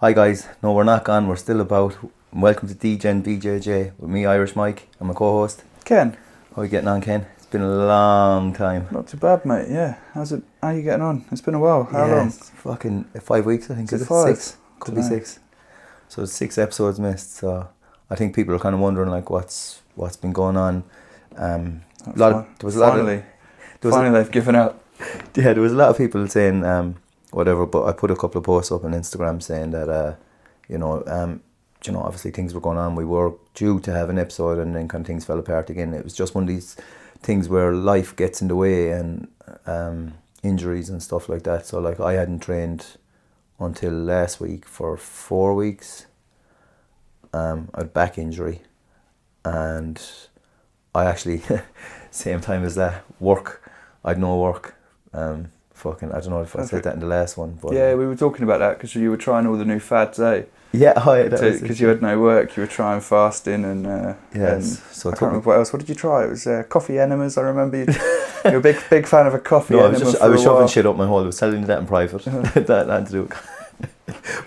Hi guys, no we're not gone, we're still about. Welcome to Degen BJJ with me, Irish Mike, and my co-host Ken. How are you getting on, Ken? It's been a long time. Not too bad, mate, yeah. How are you getting on? It's been a while. How long? It's fucking 5 weeks, I think. Is it 5? 6? Could be 6. So 6 episodes missed, so I think people are kind of wondering like what's been going on. Finally they've given up. Yeah, there was a lot of people saying whatever, but I put a couple of posts up on Instagram saying that obviously things were going on. We were due to have an episode, and then kind of things fell apart again. It was just one of these things where life gets in the way, and injuries and stuff like that. So like I hadn't trained until last week for 4 weeks. I had back injury, and I actually same time as that I had no work. I don't know if I said that in the last one, but yeah, we were talking about that because you were trying all the new fads, eh? Yeah, because you had no work, you were trying fasting and yes. So I can't remember what else. What did you try? It was coffee enemas. I remember you were a big fan of a coffee enema. I was shoving shit up my hole. I was telling you that in private. That had to do.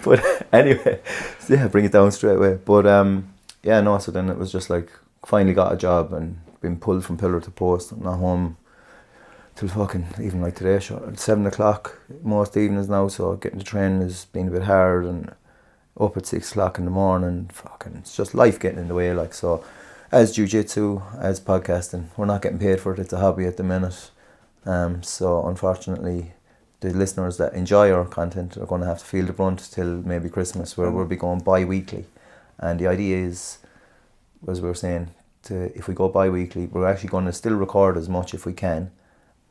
But anyway, so yeah, bring it down straight away. But so then it was just like finally got a job and been pulled from pillar to post. I'm not home till fucking even like today, 7 o'clock most evenings now. So getting to train has been a bit hard, and up at 6 o'clock in the morning. Fucking, it's just life getting in the way. Like, so, as jiu-jitsu, as podcasting, we're not getting paid for it. It's a hobby at the minute. So unfortunately, the listeners that enjoy our content are going to have to feel the brunt till maybe Christmas, where we'll be going bi-weekly. And the idea is, as we were saying, if we go bi-weekly, we're actually going to still record as much if we can.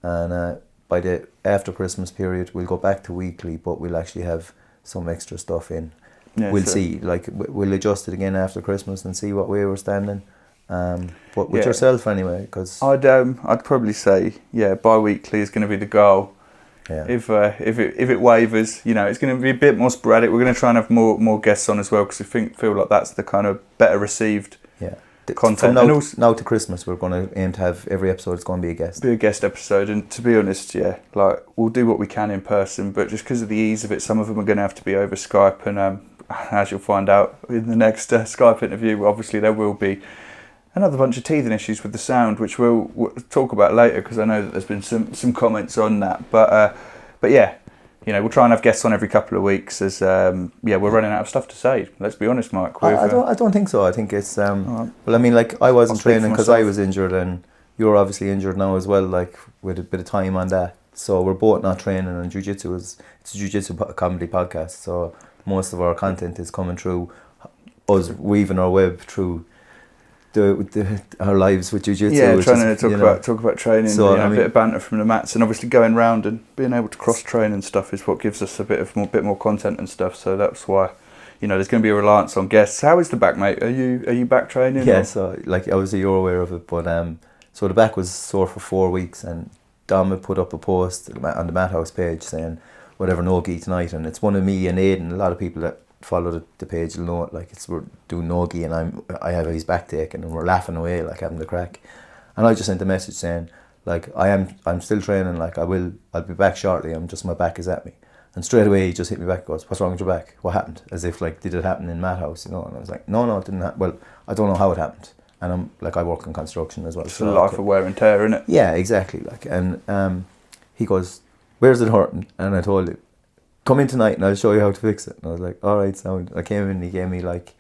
And by the after Christmas period, we'll go back to weekly, but we'll actually have some extra stuff in. Yeah, we'll see. Like, we'll adjust it again after Christmas and see what way we're standing. But with yourself anyway, because I'd probably say bi-weekly is going to be the goal. Yeah. If it wavers, it's going to be a bit more sporadic. We're going to try and have more guests on as well, because we feel like that's the kind of better received content. From now to Christmas, we're going to aim to have every episode. It's going to be a guest. Be a guest episode, and to be honest, like we'll do what we can in person, but just because of the ease of it, some of them are going to have to be over Skype, and as you'll find out in the next Skype interview, obviously there will be another bunch of teething issues with the sound, which we'll talk about later, because I know that there's been some comments on that. But yeah, we'll try and have guests on every couple of weeks, as we're running out of stuff to say. Let's be honest, Mike. I don't think so. I think it's well, I mean, like, I wasn't training because I was injured, and you're obviously injured now as well, like with a bit of time on that. So we're both not training, and jiu-jitsu it's a jiu-jitsu comedy podcast. So most of our content is coming through us weaving our web through our lives with jiu-jitsu. Yeah, trying to talk about training, so, a bit of banter from the mats, and obviously going round and being able to cross-train and stuff is what gives us a bit more content and stuff. So that's why, there's going to be a reliance on guests. How is the back, mate? Are you back training? Yeah, so like obviously you're aware of it, but so the back was sore for 4 weeks, and Dom had put up a post on the Mat House page saying whatever, no gi tonight, and it's one of me and Aidan. A lot of people that follow the page will know it. Like, we're doing no gi, and I have his back taken, and we're laughing away, like having the crack. And I just sent a message saying, like, I'm still training, like I'll be back shortly. My back is at me. And straight away he just hit me back, goes, "What's wrong with your back? What happened?" As if like, did it happen in Mat House, And I was like, no, it didn't happen. Well, I don't know how it happened. And I'm like, I work in construction as well. It's a life of wear and tear, isn't it? Yeah, exactly. Like, and he goes, "Where's it hurting?" And I told him, "Come in tonight and I'll show you how to fix it." And I was like, all right, sound. I came in and he gave me like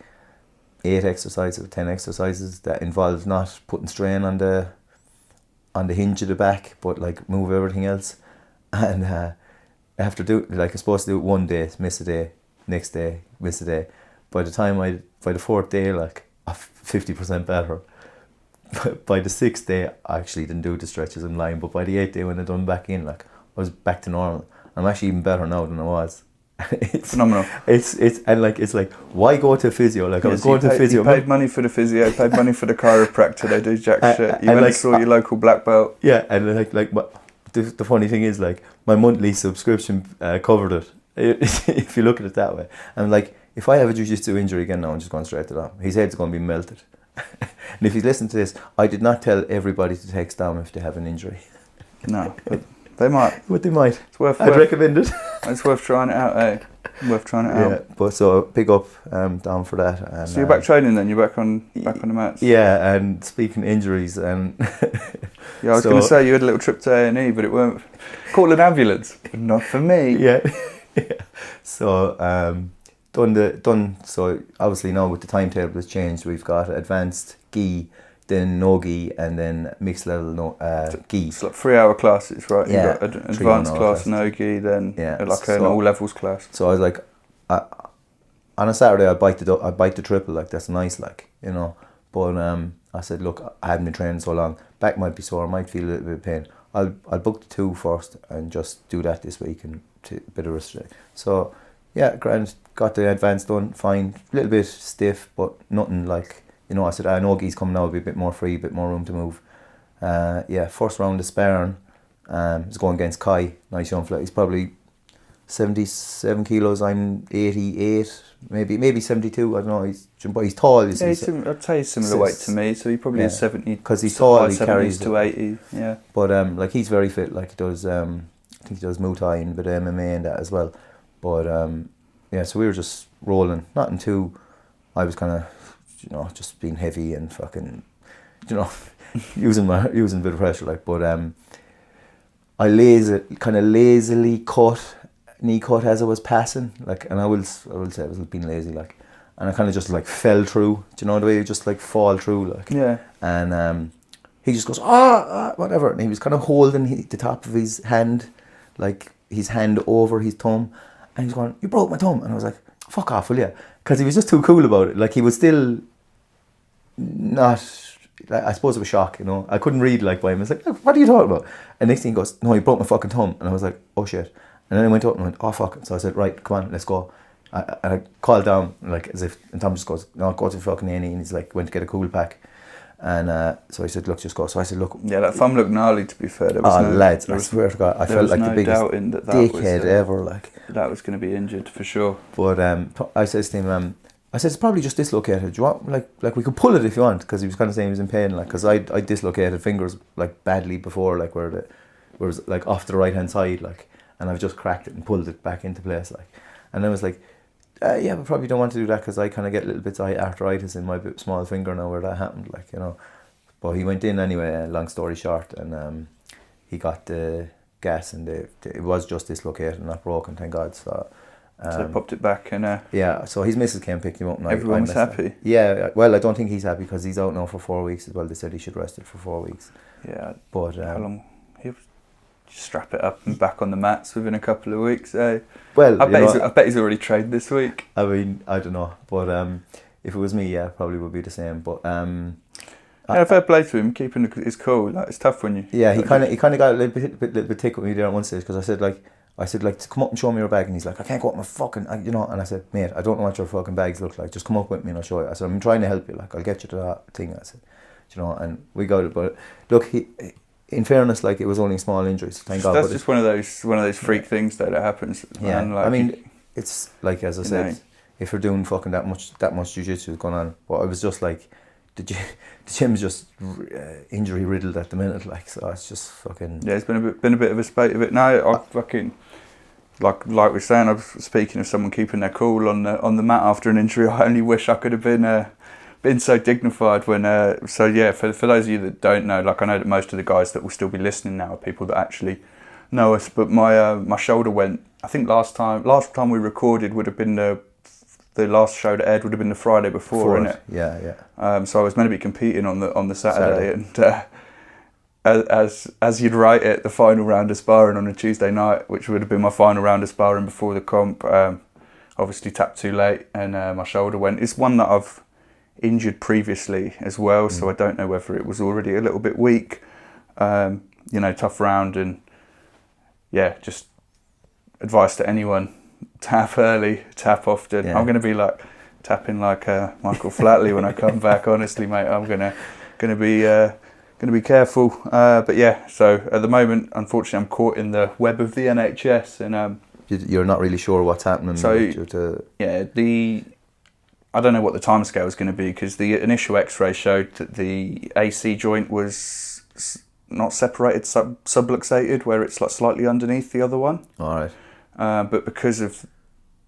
10 exercises that involved not putting strain on the hinge of the back, but like move everything else. And after I'm supposed to do it one day, miss a day, next day, miss a day. By the 4th day, like, I'm 50% better. By the 6th day, I actually didn't do the stretches in line, but by the 8th day when I done back in, like, I was back to normal. I'm actually even better now than I was. It's phenomenal. It's like, why go to physio? Like, I was going to physio. You paid money for the physio, paid money for the chiropractor. They do jack shit. You went and saw your local black belt. Yeah, and the funny thing is, like, my monthly subscription covered it. If you look at it that way, and like, if I have a jiu-jitsu injury again now, I'm just going straight to Dom. His head's going to be melted. And if you listen to this, I did not tell everybody to text Dom if they have an injury. No, but They might. But they might. I'd recommend it. It's worth trying it out, eh? Worth trying it out. Yeah, but so big up down for that. And, so you're back training then? You're back on the mats? Yeah, and speaking of injuries, and yeah, I was going to say you had a little trip to A&E, but it weren't. Call an ambulance, but not for me. Yeah. So done. So obviously now with the timetable has changed, we've got advanced gi, then no gi, and then mixed level gi. It's like 3 hour classes, right? Yeah. You've got advanced class, no gi, then like an all levels class. So I was like, on a Saturday I'd bite the triple, like that's nice, like, you know. But I said, look, I haven't been training so long, back might be sore, I might feel a little bit of pain. I'll book the 2 first and just do that this week and a bit of restrict. So yeah, grand, got the advanced done, fine, a little bit stiff, but nothing like, you know. I said, I know gi's coming now, it'll be a bit more free, a bit more room to move. First round of sparring, was going against Kai, nice young fella. He's probably 77 kilos, I'm 88, maybe 72, I don't know. But he's tall. I'd say he's similar weight to me, so he probably is 70. Because he's tall, he carries to 80, yeah. But like he's very fit, like he does, I think he does Muay Thai and a bit of MMA and that as well. But so we were just rolling, nothing too, I was kind of, you know, just being heavy and fucking, you know, using a bit of pressure, like. But I lazily knee cut as I was passing, like, and I will say I was being lazy, like, and I kind of just like fell through. Do you know the way you just like fall through, like? Yeah. And he just goes whatever, and he was kind of holding the top of his hand, like his hand over his thumb, and he's going, "You broke my thumb," and I was like, "Fuck off, will you?" Because he was just too cool about it. Like he was still not. I suppose it was shock, you know. I couldn't read like by him. I was like, "What are you talking about?" And next thing he goes, "No, you broke my fucking thumb," and I was like, "Oh shit." And then I went up and went, "Oh fuck." So I said, "Right, come on, let's go." I called down, like, as if, and Tom just goes, "No, go to fucking A&E," and he's like, went to get a cool pack. And so I said, "Look, just go." So I said, "Look." Yeah, that thumb looked gnarly, to be fair. There was lads, I swear to God, I felt like the biggest dickhead ever, like. That was going to be injured, for sure. But I said to him, I said, "It's probably just dislocated. Do you want, like we could pull it if you want," because he was kind of saying he was in pain, like, because I dislocated fingers, like, badly before, like, where it was, like, off to the right-hand side, like, and I've just cracked it and pulled it back into place, like. And I was like, yeah, but probably don't want to do that because I kind of get little bits of arthritis in my small finger now where that happened, like, you know. But he went in anyway, long story short, and he got the gas, and it was just dislocated, not broken, thank God. So they popped it back, and yeah, so his missus came and picked him up, and everyone was happy. Yeah, well, I don't think he's happy because he's out now for 4 weeks as well. They said he should rest it for 4 weeks. Yeah, but how long? Just strap it up and back on the mats within a couple of weeks. Well, I bet he's already trained this week. I mean, I don't know, but if it was me, yeah, probably would be the same. But fair play to him, keeping his cool. Like, it's tough when you. Yeah, he kind of got a little bit tick with me there at one stage because I said come up and show me your bag, and he's like, "I can't go up my fucking," you know. And I said, "Mate, I don't know what your fucking bags look like. Just come up with me and I'll show you." I said, "I'm trying to help you. Like, I'll get you to that thing." I said, you know, and we got it. But look, in fairness, like, it was only small injuries, thank God. That's just one of those freak things that happens. Yeah, man, like, I mean, it's like, as I said, if you're doing fucking that much jiu-jitsu going on, but I was just like, the gym's just injury riddled at the minute, like, so it's just fucking. Yeah, it's been a bit of a spate of it. Now I fucking like we're saying, I was speaking of someone keeping their cool on the mat after an injury. I only wish I could have been so dignified when so yeah, for those of you that don't know, like, I know that most of the guys that will still be listening now are people that actually know us, but my shoulder went, I think last time we recorded would have been the last show that aired would have been the Friday before, innit? Yeah. So I was meant to be competing on the Saturday. And as you'd write it, the final round of sparring on a Tuesday night, which would have been my final round of sparring before the comp, obviously tapped too late, and my shoulder went. It's one that I've injured previously as well, so I don't know whether it was already a little bit weak. You know, tough round, and yeah, just advice to anyone: tap early, tap often. Yeah. I'm going to be like tapping like Michael Flatley when I come back. Honestly, mate, I'm gonna be careful. But yeah, so at the moment, unfortunately, I'm caught in the web of the NHS, and you're not really sure what's happening. So yeah, I don't know what the timescale is going to be, because the initial X-ray showed that the AC joint was not separated, subluxated, where it's like slightly underneath the other one. All right. But because of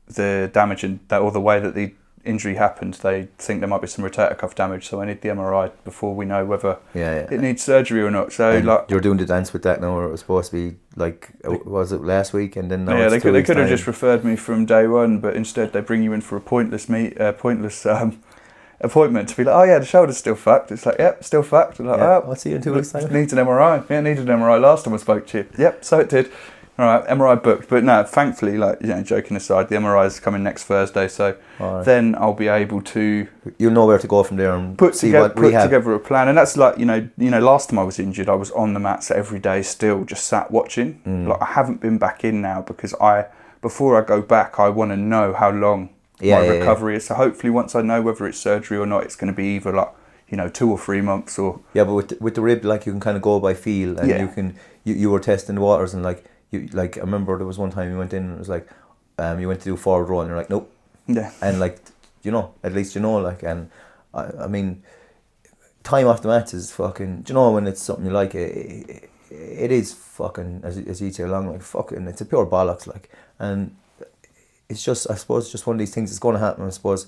the damage and that, or the way that the injury happened, they think there might be some rotator cuff damage. So I need the MRI before we know whether it needs surgery or not. So you're doing the dance with that now, or it was supposed to be like, was it last week? And then now they could have just referred me from day one, but instead they bring you in for a pointless appointment to be like, oh yeah, the shoulder's still fucked. It's like, yep, still fucked. I'm like, I'll see you in 2 weeks' time. Needs an MRI. Yeah, needed an MRI last time I spoke to you. Yep, so it did. All right, MRI booked. But no, thankfully, like, you know, joking aside, the MRI is coming next Thursday, so then I'll be able to... You'll know where to go from there and put together a plan. And that's like, you know, last time I was injured, I was on the mats every day still, just sat watching. Like, I haven't been back in now because before I go back, I want to know how long my recovery is. So hopefully once I know whether it's surgery or not, it's going to be either like, you know, 2 or 3 months or... Yeah, but with the rib, like, you can kind of go by feel, and you were testing the waters, and like, I remember there was one time you went in and it was like, you went to do forward row and you're like, nope. Yeah. And like, you know, at least you know, like, and I mean, time off the mats is fucking, do you know, when it's something you like, it is fucking, as you say along, like, fucking, it's a pure bollocks, like, and it's just, I suppose, just one of these things that's going to happen. I suppose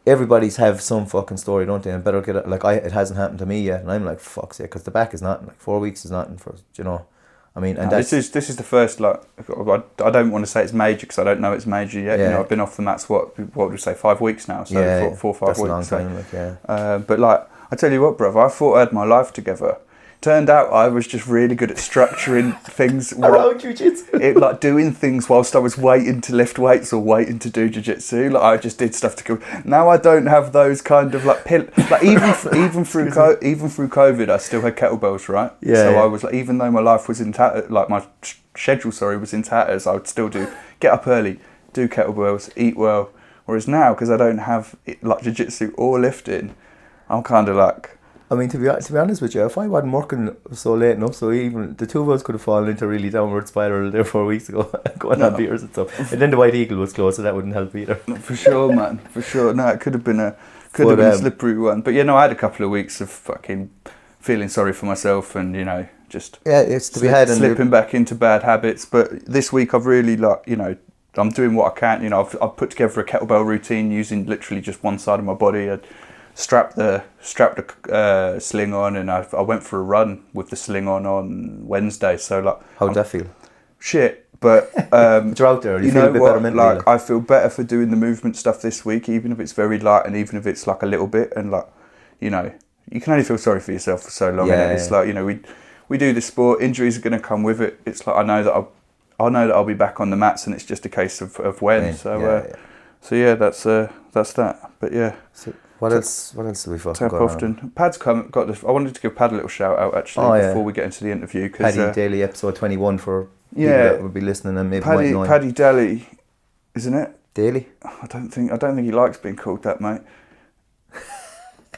everybody's have some fucking story, don't they? And better get it, like, it hasn't happened to me yet, and I'm like, fuck's sake, because the back is nothing, like, 4 weeks is nothing for, you know. I mean, and this is the first, like, I don't want to say it's major because I don't know it's major yet. Yeah. You know, I've been off the mats, what would we say, 5 weeks now? So 4 or 5 that's weeks. That's a long time, like, yeah. But like, I tell you what, brother, I thought I had my life together. Turned out I was just really good at structuring things around jiu-jitsu. Like doing things whilst I was waiting to lift weights or waiting to do jiu-jitsu. Like, I just did stuff to go. Now I don't have those kind of like like even through COVID, I still had kettlebells, right? Yeah. So I was like, even though my life was in like my schedule, was in tatters, I would still get up early, do kettlebells, eat well. Whereas now, because I don't have like jiu-jitsu or lifting, I'm kind of like. I mean, to be honest with you, if I wasn't working so late enough, so even the two of us could have fallen into a really downward spiral there 4 weeks ago, going on beers and stuff. And then the White Eagle was closed, so that wouldn't help either. For sure, man. For sure. No, it could have been a slippery one. But yeah, no, I had a couple of weeks of fucking feeling sorry for myself, and you know, just it's to be had and slipping back into bad habits. But this week, I've really I'm doing what I can. You know, I've put together a kettlebell routine using literally just one side of my body. I strapped the sling on, and I went for a run with the sling on Wednesday. So like, how'd that feel? Shit, but you're out there. You feel a bit better mentally. Like, I feel better for doing the movement stuff this week, even if it's very light, and even if it's like a little bit. And like, you know, you can only feel sorry for yourself for so long. Yeah, and it's like, you know, we do this sport. Injuries are going to come with it. It's like, I know that I'll be back on the mats, and it's just a case of when. Yeah, so yeah, that's that. But yeah. So, What else do we fucking got on? Pad's got this. I wanted to give Pad a little shout out actually before we get into the interview. Paddy Daly, episode 21 for people that would be listening and maybe might know him. Paddy Daly, isn't it? Daly? I don't think he likes being called that, mate.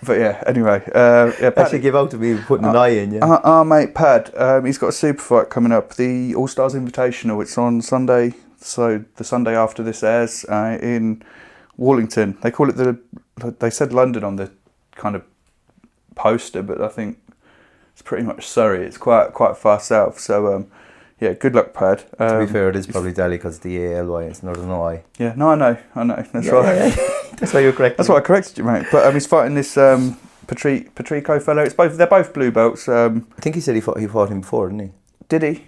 But yeah, anyway. Actually give out to me putting an eye in, yeah. Our mate Pad, he's got a super fight coming up, the All Stars Invitational. It's on Sunday, so the Sunday after this airs, in Wallington. They call it they said London on the kind of poster, but I think it's pretty much Surrey. It's quite far south. So yeah, good luck, Pad. To be fair, it is probably Daly because D-A-L-Y. It's not an I. Yeah, no, I know. That's right. Yeah. That's why you're correct. That's why I corrected you, mate. But he's fighting this Patrico fellow. They're both blue belts. I think he said he fought him before, didn't he? Did he?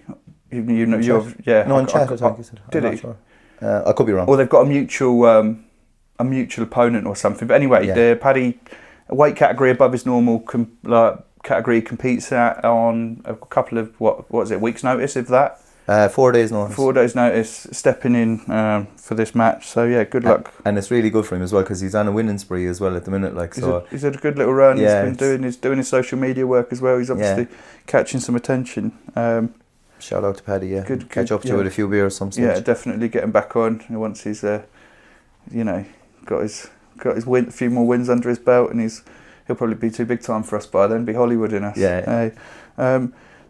You know, yeah. No, in chat, I think he said. Did he? Sure. I could be wrong. Or they've got a mutual opponent or something. But anyway, the Paddy, a weight category above his normal category, competes on a couple of what is it, weeks' notice, if that? 4 days notice. 4 days notice, stepping in for this match. So yeah, good luck. And it's really good for him as well because he's on a winning spree as well at the minute. Like, he's had a good little run. Yeah, he's been doing his social media work as well. He's obviously catching some attention. Shout out to Paddy. Yeah, good catch up to with a few beers some stage. Yeah, definitely get him back on once he's got his a few more wins under his belt, and he'll probably be too big time for us by then. Be Hollywood in us. Yeah.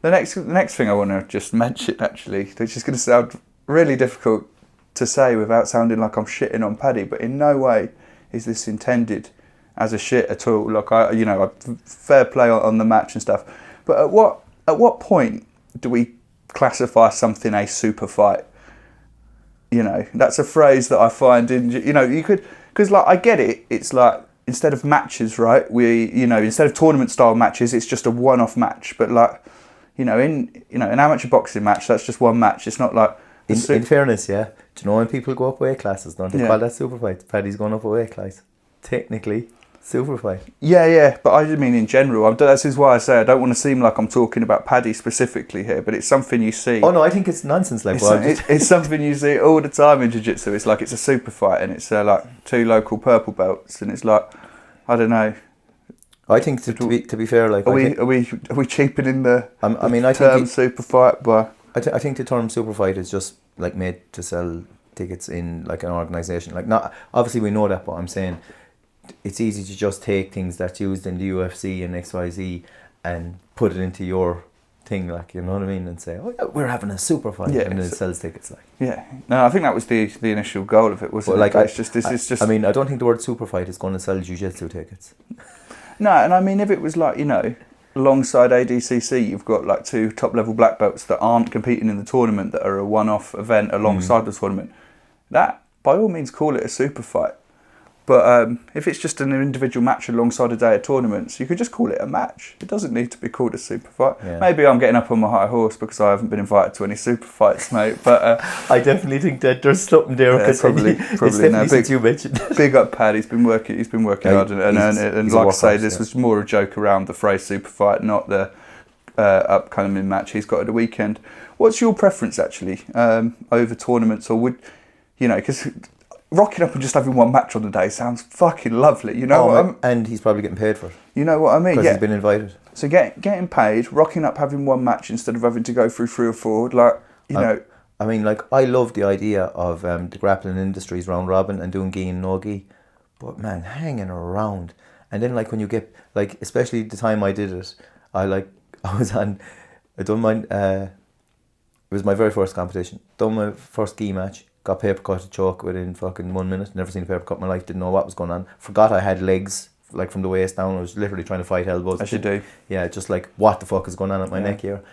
The next thing I want to just mention, actually, which is going to sound really difficult to say without sounding like I'm shitting on Paddy, but in no way is this intended as a shit at all. Like, I fair play on the match and stuff. But at what at what point do we classify something a super fight? You know, that's a phrase that I find in, you know, you could, because like, I get it, it's like, instead of matches, right, instead of tournament style matches, it's just a one-off match, but like, in an amateur boxing match, that's just one match, it's not like... In fairness, yeah, do you know when people go up weight classes, don't they call that super fight? Paddy's going up a weight class. Technically, super fight. Yeah, but I mean in general. This is why I say I don't want to seem like I'm talking about Paddy specifically here, but it's something you see. Oh no, I think it's nonsense. Like, it's something you see all the time in jiu-jitsu. It's like it's a super fight, and it's like 2 local purple belts, and it's like, I don't know. I think to be fair, like, are we cheapening the I term super fight by? I think the term super fight is just like made to sell tickets in like an organisation. Like, not obviously we know that, but I'm saying it's easy to just take things that's used in the UFC and XYZ and put it into your thing, like, you know what I mean, and say, oh yeah, we're having a super fight, and it sells tickets, like. Yeah, no, I think that was the initial goal of it, wasn't it? Like, it's just. I mean, I don't think the word super fight is going to sell jiu-jitsu tickets. No, and I mean, if it was like, alongside ADCC, you've got like 2 top-level black belts that aren't competing in the tournament, that are a one-off event alongside the tournament, that, by all means, call it a super fight. But if it's just an individual match alongside a day of tournaments, you could just call it a match. It doesn't need to be called a super fight. Yeah. Maybe I'm getting up on my high horse because I haven't been invited to any super fights, mate. But I definitely think that there's something there. Yeah, probably no, you mentioned. Big up, Pad. He's been working hard, and like I say, this was more a joke around the phrase super fight, not the upcoming match he's got at the weekend. What's your preference actually over tournaments, or would because rocking up and just having one match on the day sounds fucking lovely, and he's probably getting paid for it. You know what I mean? Because he's been invited. So getting paid, rocking up, having one match instead of having to go through 3 or 4, like, I mean, like, I love the idea of the grappling industry's round robin and doing gi and no gi, but man, hanging around. And then, like, when you get, like, especially the time I did it, it was my very first competition, done my first gi match, got paper cut to choke within fucking 1 minute. Never seen a paper cut in my life. Didn't know what was going on. Forgot I had legs, like, from the waist down. I was literally trying to fight elbows. As you do. Yeah, just like, what the fuck is going on at my neck here?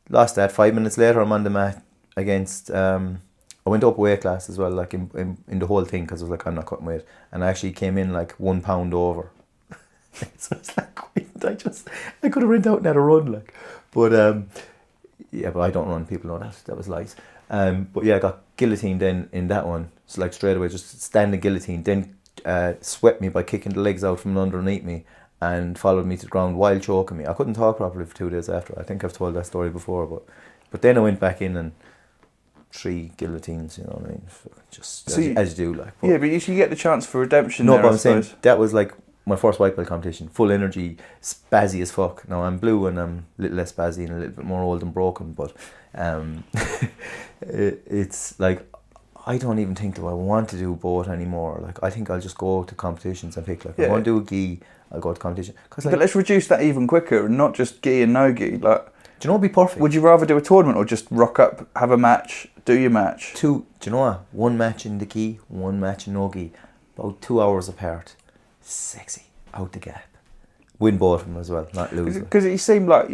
Lost that. 5 minutes later, I'm on the mat against. I went up a weight class as well, like in the whole thing, because I was like, I'm not cutting weight, and I actually came in like 1 pound over. So it's like, I could have ran out and had a run, like, but but I don't run. People know that was lies. But yeah, I got guillotined then in that one. So like straight away, just standing guillotine. Then swept me by kicking the legs out from underneath me and followed me to the ground while choking me. I couldn't talk properly for 2 days after. I think I've told that story before, but then I went back in and 3 guillotines. You know what I mean? Just as you do, like. But you get the chance for redemption. No, but I'm saying that was like my first white belt competition. Full energy, spazzy as fuck. Now I'm blue and I'm a little less spazzy and a little bit more old and broken, but. It's like, I don't even think that I want to do both anymore. Like, I think I'll just go to competitions and pick, like, if I want to do a gi, I'll go to competition. Like, but let's reduce that even quicker, and not just gi and no gi. Like, do you know what'd be perfect? Would you rather do a tournament or just rock up, have a match, do your match? 2, do you know what? 1 match in the gi, 1 match in no gi, about 2 hours apart. Sexy, out the gap. Win both of them as well, not lose. Because it seemed like,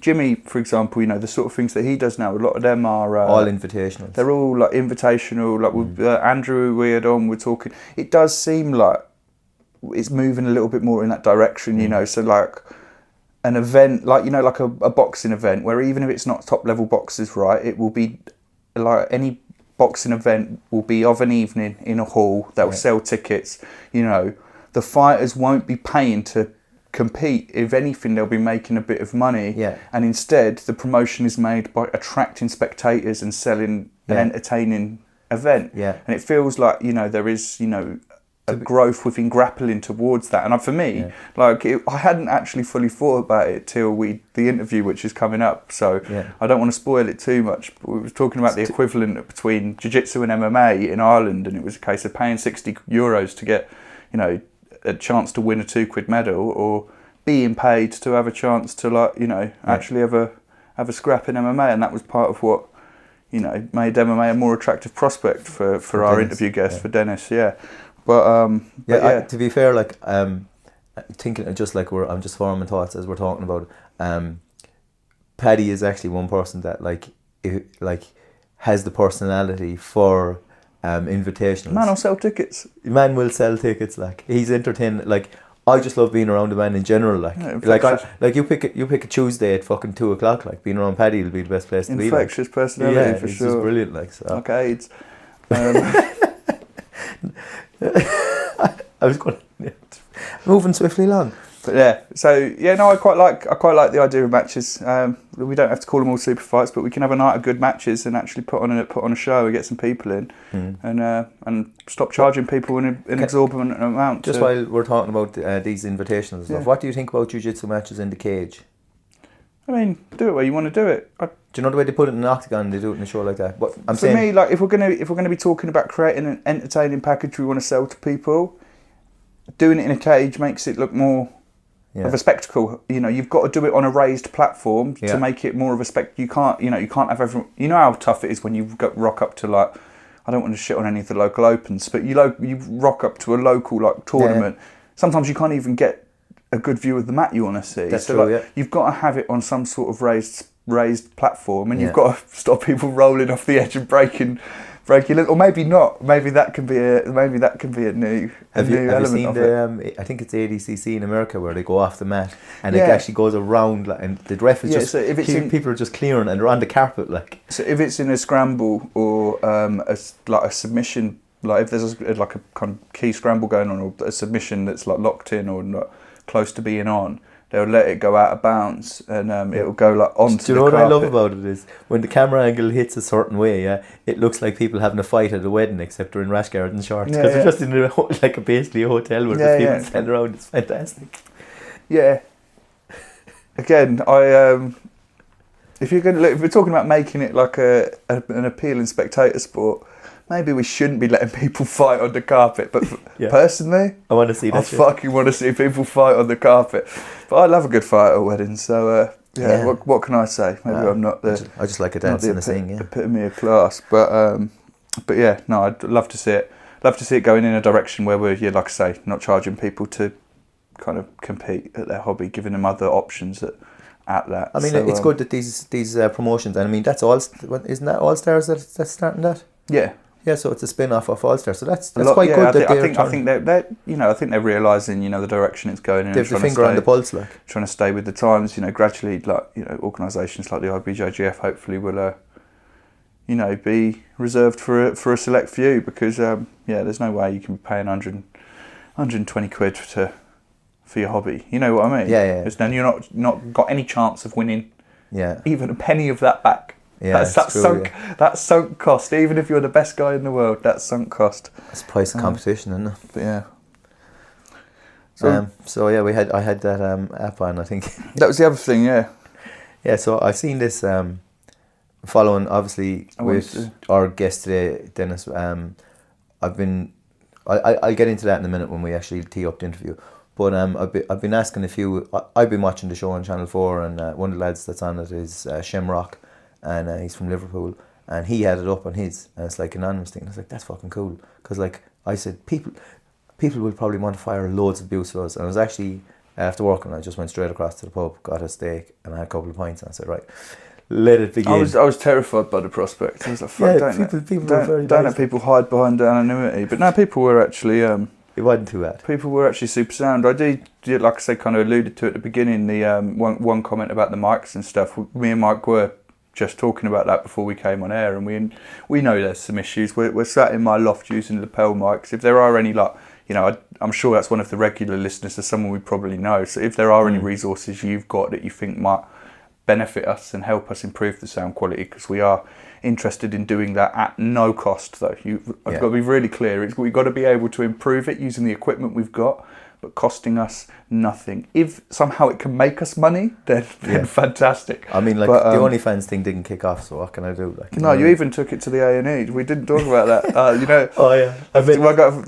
Jimmy, for example, the sort of things that he does now, a lot of them are... all invitational. They're all like invitational, like with Andrew we had on, we're talking... It does seem like it's moving a little bit more in that direction, so like an event, like, like a boxing event, where even if it's not top-level boxers, right, it will be like any boxing event will be of an evening in a hall, they'll sell tickets, the fighters won't be paying to compete. If anything, they'll be making a bit of money, and instead the promotion is made by attracting spectators and selling an entertaining event, and it feels like there is a growth within grappling towards that. And for me, I hadn't actually fully thought about it till the interview, which is coming up, so I don't want to spoil it too much, but we were talking about the equivalent between jiu-jitsu and MMA in Ireland, and it was a case of paying €60 to get a chance to win a £2 medal, or being paid to have a chance to actually have a scrap in MMA. And that was part of what made MMA a more attractive prospect for our Dennis, interview guest, for Denis. But to be fair, like, thinking just like I'm just forming thoughts as we're talking about Paddy is actually one person that like has the personality for invitationals. Man will sell tickets. Man will sell tickets. Like he's entertaining. Like I just love being around the man in general. Like you pick a Tuesday at fucking 2:00. Like being around Paddy will be the best place to be. Infectious personality for sure. He's just brilliant. Like so. Okay, it's. I was going moving swiftly along. But yeah, so yeah, no, I quite like the idea of matches. We don't have to call them all super fights, but we can have a night of good matches and actually put on a show and get some people in, and stop charging people an exorbitant amount. Just while we're talking about these invitations and stuff, what do you think about jiu-jitsu matches in the cage? I mean, do it where you want to do it. Do you know the way they put it in an octagon? They do it in a show like that. But for me, like if we're gonna be talking about creating an entertaining package we want to sell to people, doing it in a cage makes it look more of a spectacle. You know, you've got to do it on a raised platform to make it more of a spectacle. You can't have everyone. You know how tough it is when you rock up to like, I don't want to shit on any of the local opens, but you rock up to a local like tournament. Sometimes you can't even get a good view of the mat you want to see. That's true, you've got to have it on some sort of raised platform, and you've got to stop people rolling off the edge and breaking, or maybe not. Maybe that can be a new. Have you seen the? I think it's ADCC in America where they go off the mat and it actually goes around, and the ref is just. So if it's people are just clearing and they're on the carpet, like. So if it's in a scramble or a submission, like if there's a kind of key scramble going on, or a submission that's like locked in or not close to being on, they'll let it go out of bounds and it'll go like onto the carpet. Do you know what I love about it is when the camera angle hits a certain way, it looks like people having a fight at a wedding, except they're in rash guard and shorts, because they're just in basically a hotel where there's people standing around. It's fantastic. Yeah. Again, if we're talking about making it like an appealing spectator sport, maybe we shouldn't be letting people fight on the carpet. But personally, I want to see that. I fucking want to see people fight on the carpet. But I love a good fight at a wedding. So what can I say? Maybe I'm not the. I just like a dance and a sing. Epitome of class. But yeah, no, I'd love to see it. Love to see it going in a direction where we're, like I say, not charging people to kind of compete at their hobby, giving them other options at that. I mean, it's good that these promotions, and I mean that's all. Isn't that All Stars that's starting that? Yeah. Yeah, so it's a spin-off of All Stars, so that's quite good. I think they're realising the direction it's going in. They have the finger on the pulse, like trying to stay with the times. Gradually, organisations like the IBJJF hopefully will, be reserved for a select few, because there's no way you can be paying 120 quid for your hobby. You know what I mean? Yeah. Then you're not got any chance of winning. Yeah. Even a penny of that back. Yeah, that's sunk cost. Even if you're the best guy in the world, that's sunk cost. It's the price of competition, isn't it? But yeah. I had that app on. I think that was the other thing. Yeah. Yeah. So I've seen this following obviously with our guest today, Denis. I'll get into that in a minute when we actually tee up the interview. But I've been asking a few. I've been watching the show on Channel 4, and one of the lads that's on it is Shamrock. And he's from Liverpool, and he had it up on his, and it's like an anonymous thing. I was like, that's fucking cool, because like I said, people will probably want to fire loads of abuse to us. And I was actually after work, and I just went straight across to the pub, got a steak, and I had a couple of pints, and I said, right, let it begin. I was terrified by the prospect. I was like, fuck, don't let people hide behind anonymity. But no, people were actually. It wasn't too bad. People were actually super sound. I did, like I said, kind of alluded to at the beginning. The one comment about the mics and stuff. Me and Mike were just talking about that before we came on air, and we know there's some issues. We're sat in my loft using lapel mics. If there are any, I'm sure that's one of the regular listeners, there's someone we probably know. So if there are any resources you've got that you think might benefit us and help us improve the sound quality, because we are interested in doing that at no cost, though. I've got to be really clear. We've got to be able to improve it using the equipment we've got, but costing us nothing. If somehow it can make us money, then fantastic. I mean, the OnlyFans thing didn't kick off, so what can I do? You even took it to the A&E. We didn't talk about that. Oh yeah. I got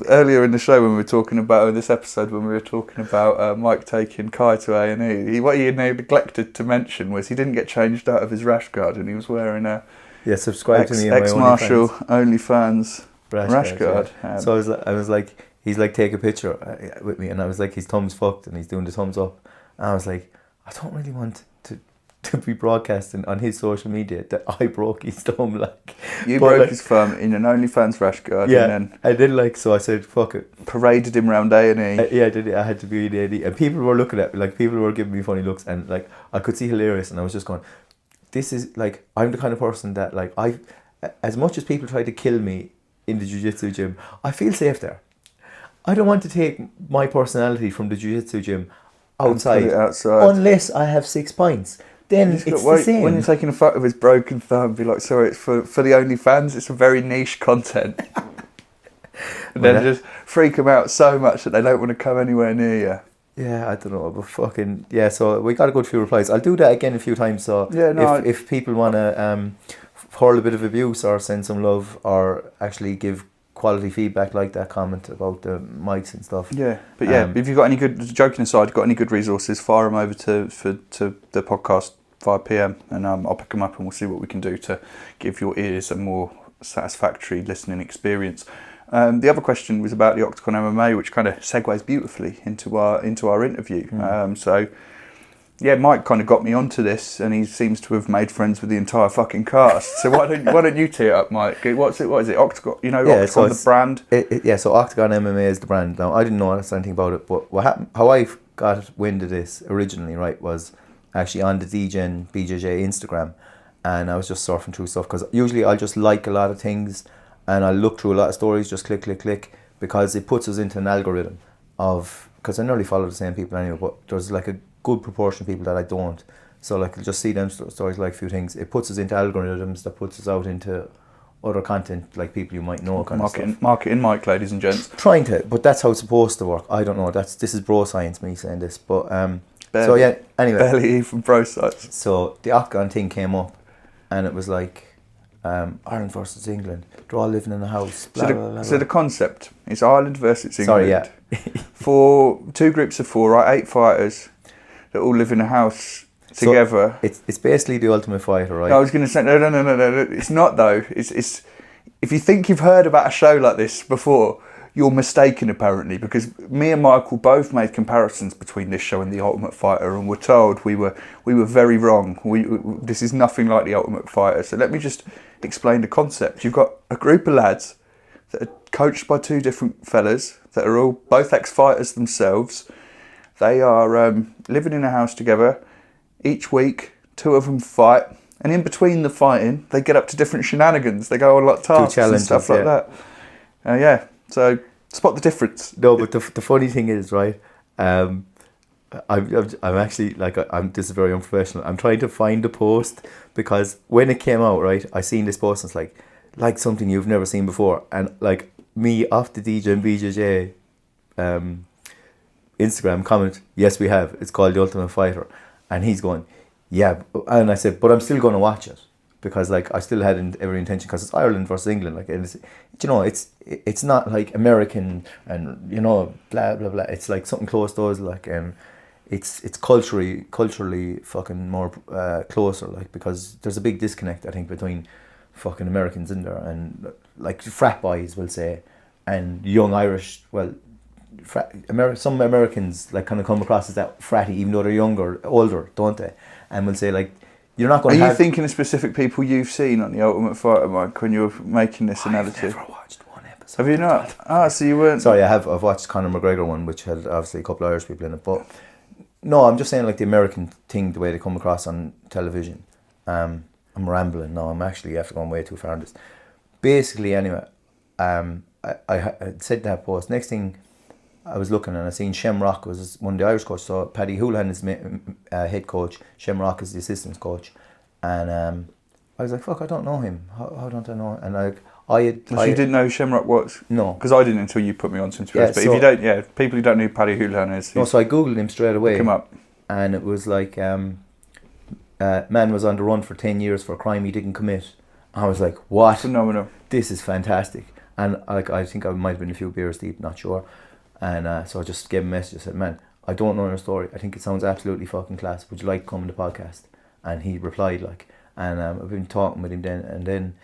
earlier in the show when we were talking about this episode, when we were talking about Mike taking Kai to A&E. What he neglected to mention was he didn't get changed out of his rash guard, and he was wearing a subscribe to me on my ex-Marshall OnlyFans rash guard. Yeah. So I was like. He's like, take a picture with me, and I was like, his thumb's fucked, and he's doing the thumbs up, and I was like, I don't really want to to be broadcasting on his social media that I broke his thumb, like. You broke his thumb in an OnlyFans rash guard, yeah, and then I did, like, so I said, fuck it. Paraded him round A&E. Yeah, I did. I had to be in A&E, and people were looking at me, like, people were giving me funny looks, and like I could see hilarious, and I was just going, this is like, I'm the kind of person that, like, as much as people try to kill me in the jiu-jitsu gym, I feel safe there. I don't want to take my personality from the jiu-jitsu gym outside unless I have 6 pints. Then it's the same. When you're taking a photo of his broken thumb, be like, sorry, it's for the OnlyFans. It's a very niche content. And then just freak them out so much that they don't want to come anywhere near you. Yeah, I don't know, but fucking yeah. So we got a good few replies. I'll do that again a few times. So yeah, no, if people want to hurl a bit of abuse or send some love or actually give quality feedback like that comment about the mics and stuff. Yeah, but yeah, if you've got any good, joking aside, got any good resources, fire them over to the podcast 5 PM and I'll pick them up and we'll see what we can do to give your ears a more satisfactory listening experience. The other question was about the Oktagon MMA, which kind of segues beautifully into our interview. So yeah, Mike kind of got me onto this, and he seems to have made friends with the entire fucking cast. So why don't you tee it up, Mike? What is it? Oktagon? You know, yeah, Oktagon, so the brand. So Oktagon MMA is the brand. Now I didn't know anything about it, but what happened? How I got wind of this originally, right, was actually on the Degen BJJ Instagram, and I was just surfing through stuff because usually I'll just like a lot of things, and I look through a lot of stories, just click, because it puts us into an algorithm of, because I nearly follow the same people anyway, but there's like a good proportion of people that I don't, so like I'll just see them stories, like a few things. It puts us into algorithms that puts us out into other content, like people you might know, kind of stuff. Marketing, Mike, ladies and gents. Trying to, but that's how it's supposed to work. I don't know. This is bro science, me saying this, but so yeah. Anyway, barely even bro science. So the Oktagon thing came up, and it was like Ireland versus England. They're all living in a house. So the concept is Ireland versus England. Sorry, yeah. For 2 groups of 4, right? 8 fighters that all live in a house together. So it's basically the Ultimate Fighter, right? I was going to say no. It's not though. It's if you think you've heard about a show like this before, you're mistaken apparently, because me and Michael both made comparisons between this show and the Ultimate Fighter, and we're told we were very wrong. This is nothing like the Ultimate Fighter. So let me just explain the concept. You've got a group of lads that are coached by 2 different fellas that are all both ex-fighters themselves. They are living in a house together. Each week, 2 of them fight, and in between the fighting, they get up to different shenanigans. They go on like tasks and stuff like that. Yeah, so spot the difference. No, but the funny thing is, right? I'm actually like this is very unprofessional. I'm trying to find the post, because when it came out, right, I seen this post and it's like something you've never seen before, and like me off the Degen BJJ Instagram comment, yes we have, it's called The Ultimate Fighter, and he's going, yeah, and I said, but I'm still going to watch it, because like I still had every intention, because it's Ireland versus England, like it's, you know, it's not like American and, you know, blah blah blah, it's like something close to us, like it's culturally fucking more closer, like, because there's a big disconnect I think between fucking Americans in there and like frat boys will say, and young Irish, well, some Americans like kind of come across as that fratty, even though they're older, don't they? And will say like, you're not going to. Are you thinking of specific people you've seen on The Ultimate Fighter, Mike, when you were making this analogy? I've never watched one episode. Have you not? So you weren't. Sorry, I've watched Conor McGregor one, which had obviously a couple of Irish people in it, but no, I'm just saying like the American thing, the way they come across on television. I'm rambling. No, I'm actually after going way too far on this. Basically, anyway, I said that post. Next thing, I was looking and I seen Shamrock was one of the Irish coaches. So Paddy Houlihan is head coach. Shamrock is the assistant coach, and I was like, "Fuck, I don't know him. How don't I know?" And like, you didn't know who Shamrock was? No, because I didn't until you put me on to him. But so, if you don't, people who don't know who Paddy Houlihan is. No, so I googled him straight away. Pick him up, and it was like, man was on the run for 10 years for a crime he didn't commit. I was like, what? Phenomenal. This is fantastic. And like, I think I might have been a few beers deep, not sure. And so I just gave him a message. I said, man, I don't know your story. I think it sounds absolutely fucking class. Would you like to come on the podcast? And he replied like, and I've been talking with him then. And then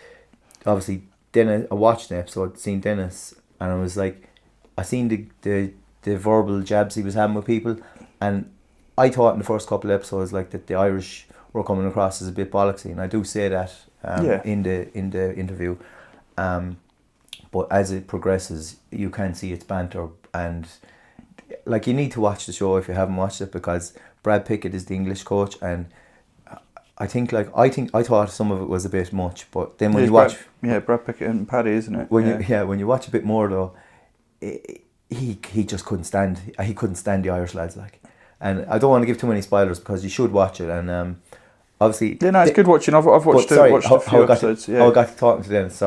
obviously Dennis, I watched the episode, seen Dennis, and I was like, I seen the verbal jabs he was having with people, and I thought in the first couple of episodes like that the Irish were coming across as a bit bollocksy, and I do say that in the interview. But as it progresses, you can see it's banter, and like, you need to watch the show if you haven't watched it, because Brad Pickett is the English coach, and I thought some of it was a bit much, but then when you watch, Brad Pickett and Paddy, isn't it? When you watch a bit more though, he just couldn't stand the Irish lads, like, and I don't want to give too many spoilers because you should watch it, and obviously it's good watching. I've watched a few episodes. How I got to talking to Dennis,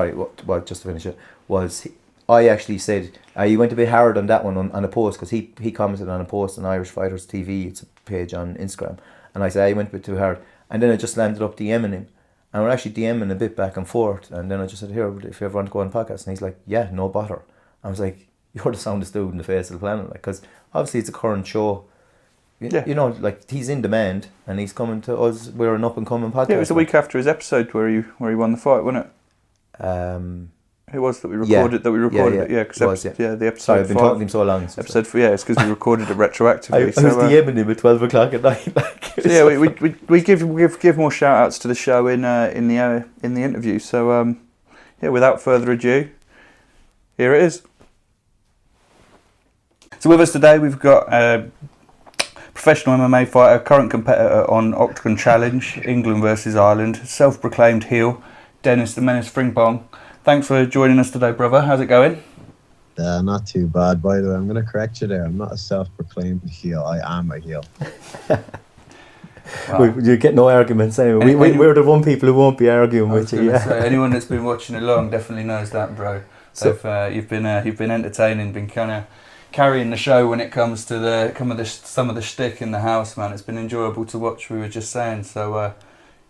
just to finish it, was I actually said he went a bit hard on that one on a post, because he commented on a post on Irish Fighters TV, it's a page on Instagram, and I said he went a bit too hard, and then I just landed up DMing him, and we're actually DMing a bit back and forth, and then I just said, here, if you ever want to go on the podcast, and he's like, yeah, no bother. I was like, you're the soundest dude in the face of the planet, like, because obviously it's a current show. You know, like, he's in demand, and he's coming to us. We're an up and coming podcast. Yeah, it was the week after his episode where he won the fight, wasn't it? It was that we recorded. Yeah, because the episode. Sorry, I've been talking to him so long. It's because we recorded it retroactively. I was DMing him at 12 o'clock at night. We give more shout outs to the show in the interview. So without further ado, here it is. So with us today, we've got professional MMA fighter, current competitor on Oktagon Challenge, England versus Ireland, self-proclaimed heel, Denis the Menace Frimpong. Thanks for joining us today, brother. How's it going? Not too bad. By the way, I'm going to correct you there. I'm not a self-proclaimed heel. I am a heel. Wow. You get no arguments anyway. We're the one people who won't be arguing with you. Say, anyone that's been watching along definitely knows that, bro. So you've been entertaining, been kind of carrying the show when it comes to some of the shtick in the house, man. It's been enjoyable to watch. We were just saying. So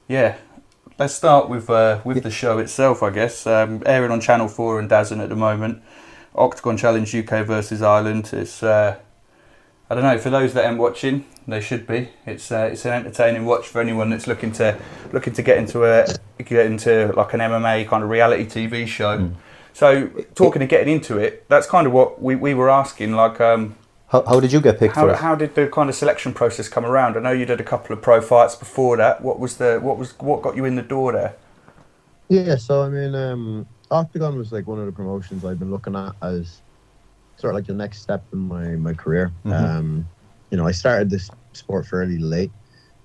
let's start with the show itself, I guess. Airing on Channel 4 and DAZN at the moment. Oktagon Challenge UK versus Ireland. It's I don't know, for those that aren't watching, they should be. It's an entertaining watch for anyone that's looking to get into like an MMA kind of reality TV show. So talking of getting into it, that's kind of what we were asking. Like, how did you get picked? How did the kind of selection process come around? I know you did a couple of pro fights before that. What got you in the door there? Yeah, so I mean, Oktagon was like one of the promotions I've been looking at as sort of like the next step in my career. Mm-hmm. I started this sport fairly late.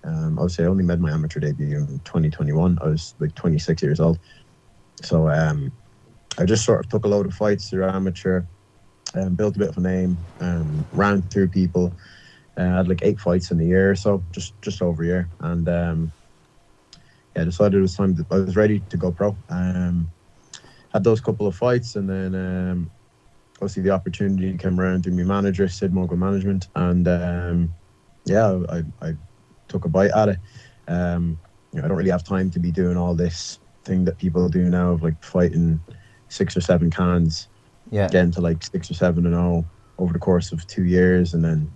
I would say I only made my amateur debut in 2021. I was like 26 years old. So I just sort of took a load of fights through amateur, built a bit of a name, ran through people. I had like 8 fights in a year, so just over a year, and decided it was time. I was ready to go pro. Had those couple of fights, and then obviously the opportunity came around through my manager, Sid Mogul Management, and I took a bite at it. I don't really have time to be doing all this thing that people do now of like fighting 6 or 7 cans, getting to like 6 or 7-0 over the course of 2 years, and then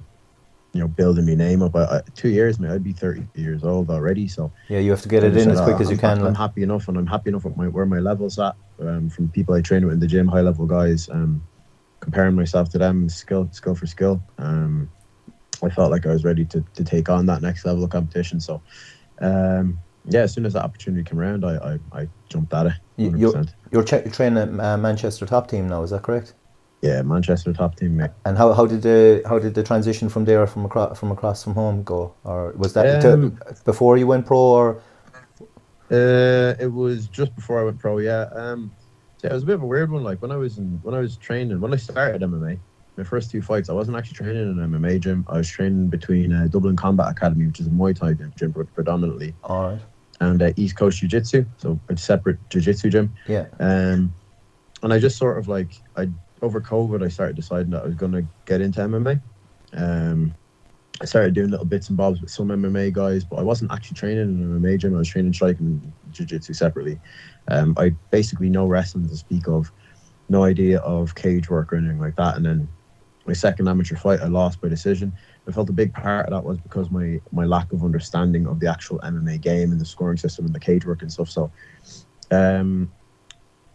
building my name up. 2 years, mate, I'd be 30 years old already. So you have to get it in as quick as you can. I'm happy enough, and I'm happy enough with where my level's at. From people I train with in the gym, high level guys, comparing myself to them, skill for skill. I felt like I was ready to take on that next level of competition. So as soon as that opportunity came around, I jumped at it. 100%. You're training at Manchester Top Team now, is that correct? Yeah, Manchester Top Team, mate. And how did the transition from there from across from home go, or was that before you went pro, or? It was just before I went pro. Yeah. It was a bit of a weird one. Like when I was training, when I started MMA, my first 2 fights, I wasn't actually training in an MMA gym. I was training between Dublin Combat Academy, which is a Muay Thai gym predominantly. All right. And East Coast Jiu Jitsu, so a separate Jiu Jitsu gym. Yeah. And I just sort of like over COVID, I started deciding that I was going to get into MMA. I started doing little bits and bobs with some MMA guys, but I wasn't actually training in an MMA gym. I was training striking and jiu-jitsu separately. I basically no wrestling to speak of, no idea of cage work or anything like that. And then my second amateur fight, I lost by decision. I felt a big part of that was because my lack of understanding of the actual MMA game and the scoring system and the cage work and stuff. So a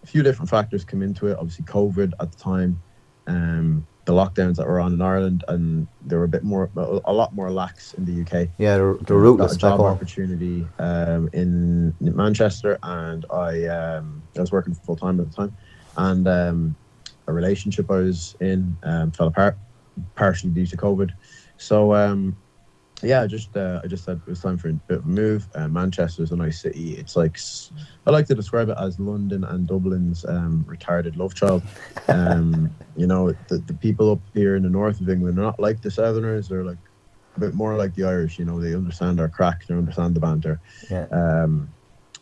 few different factors come into it. Obviously COVID at the time. the lockdowns that were on in Ireland, and they were a lot more lax in the UK. Yeah, they're rootless. Got a job opportunity in Manchester, and I was working full time at the time, and a relationship I was in fell apart, partially due to COVID. So I just said it was time for a bit of a move. Manchester's a nice city. It's like, I like to describe it as London and Dublin's retarded love child. The people up here in the north of England are not like the Southerners. They're like a bit more like the Irish. They understand our crack. They understand the banter. Yeah.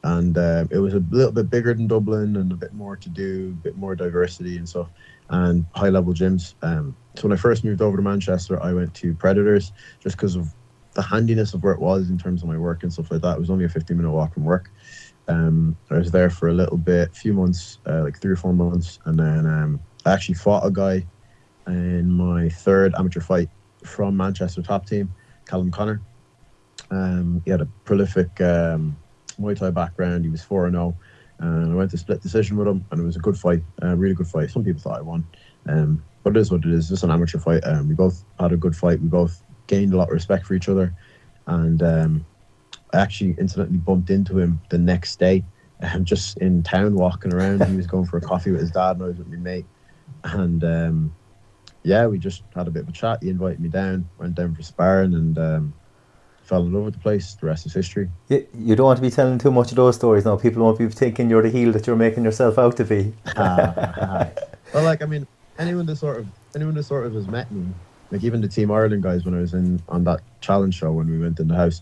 It was a little bit bigger than Dublin and a bit more to do, a bit more diversity and stuff, and high level gyms. So when I first moved over to Manchester, I went to Predators just because of the handiness of where it was in terms of my work and stuff like that. It was only a 15-minute walk from work. I was there for a little bit, few months, like 3 or 4 months, and then I actually fought a guy in my 3rd amateur fight from Manchester top team, Callum Connor. He had a prolific Muay Thai background. He was 4-0, and I went to split decision with him, and it was a good fight, a really good fight. Some people thought I won, but it is what it is. It's an amateur fight. We both had a good fight. We both gained a lot of respect for each other, and I actually incidentally bumped into him the next day, just in town walking around. He was going for a coffee with his dad, and I was with my mate, and we just had a bit of a chat. He invited me down, went down for sparring, and fell in love with the place. The rest is history. You don't want to be telling too much of those stories now. People won't be thinking you're the heel that you're making yourself out to be. Well, like, I mean, anyone that sort of has met me, like even the Team Ireland guys when I was on that challenge show when we went in the house,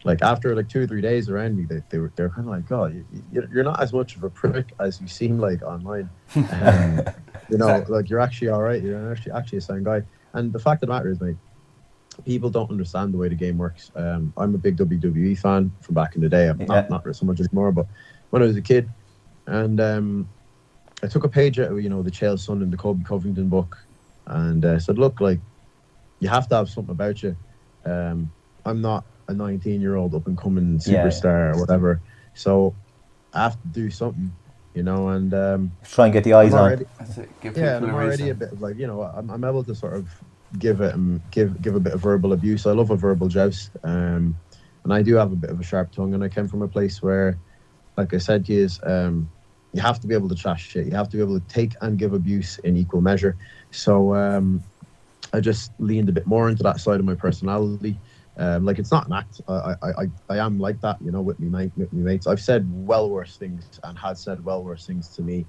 like after like 2 or 3 days around me, they were kind of like, oh, you're not as much of a prick as you seem like online. Like you're actually all right. You're actually a sound guy. And the fact of the matter is, mate, people don't understand the way the game works. I'm a big WWE fan from back in the day. I'm not so much anymore, but when I was a kid, and I took a page out of the Chael Sonnen and the Kobe Covington book, and said, look, like, you have to have something about you. I'm not a 19-year-old up and coming superstar or whatever, so I have to do something, and try and get the eyes on. I'm already a bit of like, I'm able to sort of give a bit of verbal abuse. I love a verbal joust, and I do have a bit of a sharp tongue, and I came from a place where, like I said to you, you have to be able to trash shit. You have to be able to take and give abuse in equal measure. So I just leaned a bit more into that side of my personality. Like, it's not an act. I am like that, with me mates. I've said well worse things and had said well worse things to me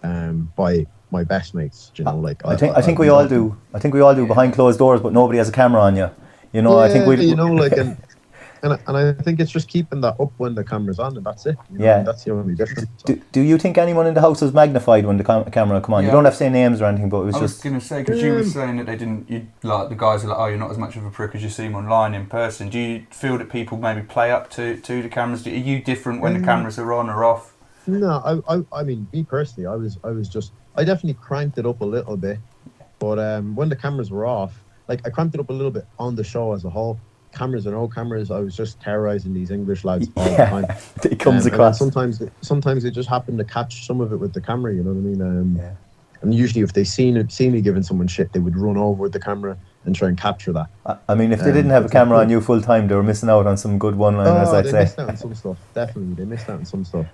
by my best mates. Like I think we all do. I think we all do behind closed doors, but nobody has a camera on you. I think we. And I think it's just keeping that up when the camera's on, and that's it. That's the only difference. So. Do you think anyone in the house was magnified when the camera come on? You don't have to say names or anything, but it was just. I was going to say, because you were saying that they didn't. The guys are like, oh, you're not as much of a prick as you seem online in person. Do you feel that people maybe play up to the cameras? Are you different when the cameras are on or off? No, I mean, me personally, I definitely cranked it up a little bit, but when the cameras were off, like, I cranked it up a little bit on the show as a whole. Cameras or no cameras, I was just terrorizing these English lads all the time. It comes across. Sometimes they just happen to catch some of it with the camera. You know what I mean? And usually, if they see me giving someone shit, they would run over with the camera and try and capture that. I mean, if they didn't have a camera on you full time, they were missing out on some good one-liners. I'd say. They missed out on some stuff. Definitely, they missed out on some stuff.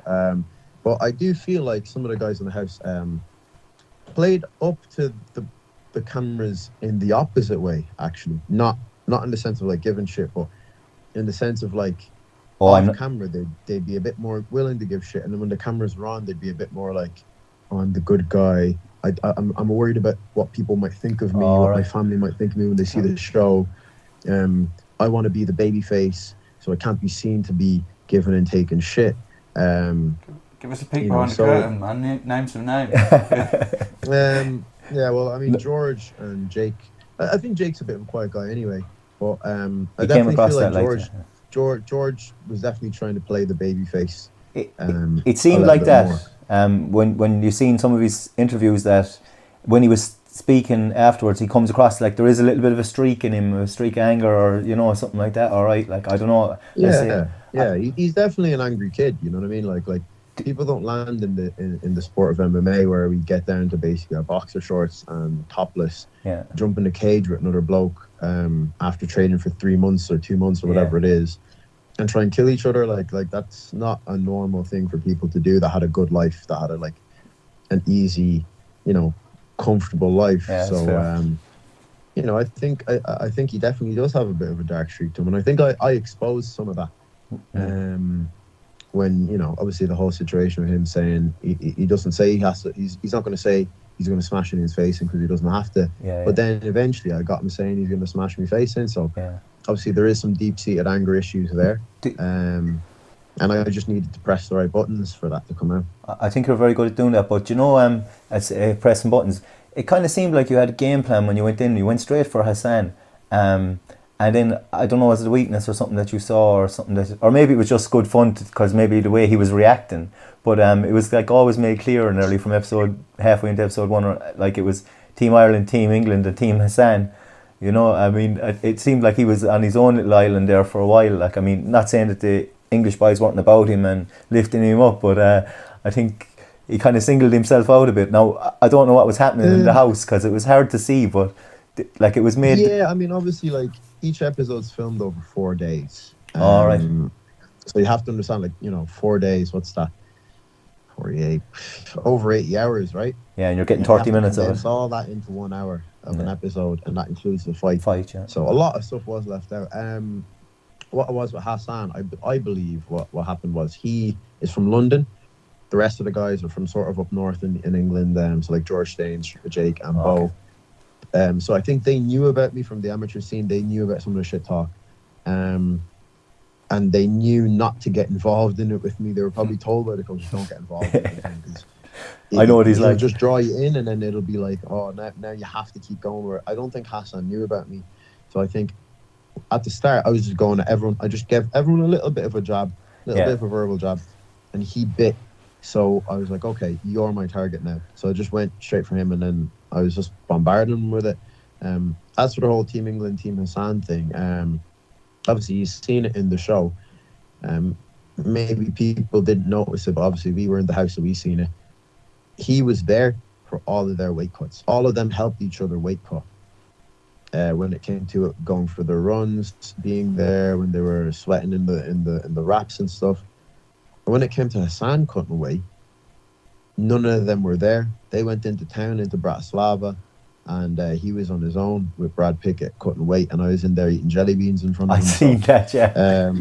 But I do feel like some of the guys in the house played up to the cameras in the opposite way. Actually, not in the sense of like giving shit, but in the sense of like off camera, they'd be a bit more willing to give shit, and then when the cameras were on, they'd be a bit more like, oh, I'm the good guy. I'm worried about what people might think of me, my family might think of me when they see the show. I want to be the baby face, so I can't be seen to be giving and taking shit. Give us a peek behind the curtain, man. Name some names. Yeah, well, I mean, George and Jake. I think Jake's a bit of a quiet guy anyway, but I definitely feel like George was definitely trying to play the baby face. It seemed like that when you seen some of his interviews, that when he was speaking afterwards, he comes across like there is a little bit of a streak in him, a streak of anger, or something like that. All right, like, I don't know. He's definitely an angry kid. You know what I mean? Like people don't land in the sport of MMA where we get down to basically our boxer shorts and topless, jump in a cage with another bloke after training for 3 months or 2 months or whatever it is, and try and kill each other. Like that's not a normal thing for people to do that had a good life, that had an easy, comfortable life. I think he definitely does have a bit of a dark streak to him, and I think I exposed some of that. When obviously the whole situation with him saying he doesn't say he has to, he's not going to say he's going to smash in his face in because he doesn't have to. But then eventually I got him saying he's going to smash me face in. So obviously there is some deep-seated anger issues there, and I just needed to press the right buttons for that to come out. I think you're very good at doing that, but as pressing buttons, it kind of seemed like you had a game plan when you went in. You went straight for Hassan, and then I don't know, was it a weakness or something that you saw, or something that, or maybe it was just good fun because maybe the way he was reacting. But it was like always made clear and early from halfway into episode 1, like it was Team Ireland, Team England, and Team Hassan. It seemed like he was on his own little island there for a while. Like, not saying that the English boys weren't about him and lifting him up, but I think he kind of singled himself out a bit. Now, I don't know what was happening in the house because it was hard to see, but it was made... Yeah, obviously, each episode's filmed over 4 days. All right. So you have to understand, 4 days, what's that? 48, over 80 hours, right? Yeah, and you're getting 30 minutes of it. All that into 1 hour of an episode, and that includes the fight. Yeah. So a lot of stuff was left out. What it was with Hassan, I believe what happened was he is from London. The rest of the guys are from sort of up north in England, so like George Staines, Jake, and Bo. So I think they knew about me from the amateur scene. They knew about some of the shit talk, and they knew not to get involved in it with me. They were probably told by the coach, don't get involved in it. I know what he's like. Just draw you in, and then it'll be like, oh, now you have to keep going. Where I don't think Hassan knew about me. So I think at the start, I was just going to everyone. I just gave everyone a little bit of a jab, bit of a verbal jab, and he bit. So I was like, okay, you're my target now. So I just went straight for him, and then I was just bombarding him with it. As for the whole Team England, Team Hassan thing, obviously you've seen it in the show. Maybe people didn't notice it, but obviously we were in the house, so we seen it. He was there for all of their weight cuts. All of them helped each other weight cut. When it came to it, going for their runs, being there when they were sweating in the wraps and stuff. And when it came to Hassan cutting away, none of them were there. They went into town, into Bratislava, and he was on his own with Brad Pickett cutting weight, and I was in there eating jelly beans in front of him. I've seen that, yeah.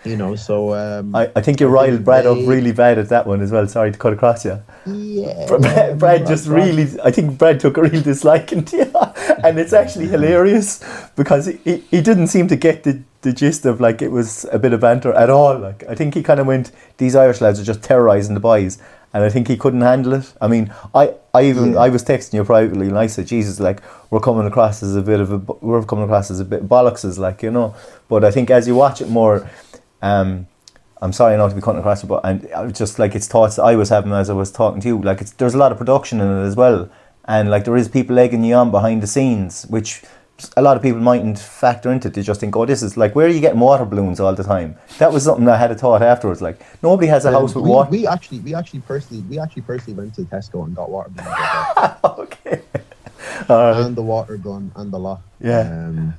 I think you riled Brad up really bad at that one as well. Sorry to cut across you. Yeah. Brad just really, I think Brad took a real disliking to you. And it's actually hilarious because he didn't seem to get the gist of it was a bit of banter at all. I think he kind of went, these Irish lads are just terrorising the boys. And I think he couldn't handle it. I was texting you privately and I said, Jesus, we're coming across as a bit bollocks, But I think as you watch it more, I'm sorry not to be cutting across it, but just it's thoughts I was having as I was talking to you. There's a lot of production in it as well, and there is people egging you on behind the scenes, which a lot of people mightn't factor into. They just think, oh, this is where are you getting water balloons all the time? That was something I had a thought afterwards. Nobody has a house with water. We actually personally went to Tesco and got water balloons. Okay. Right. And the water gun and the lot. Yeah.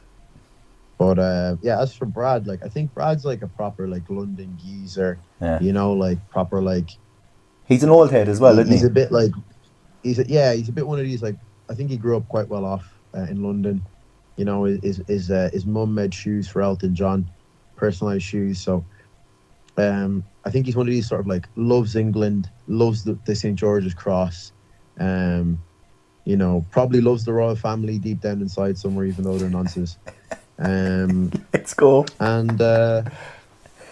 But as for Brad, I think Brad's a proper London geezer. Yeah. Proper He's an old head as well, isn't he? He's a bit he's a bit one of these I think he grew up quite well off in London. His mum made shoes for Elton John, personalised shoes. So I think he's one of these sort of loves England, loves the St. George's Cross. Probably loves the royal family deep down inside somewhere, even though they're nonsense. Let's go. And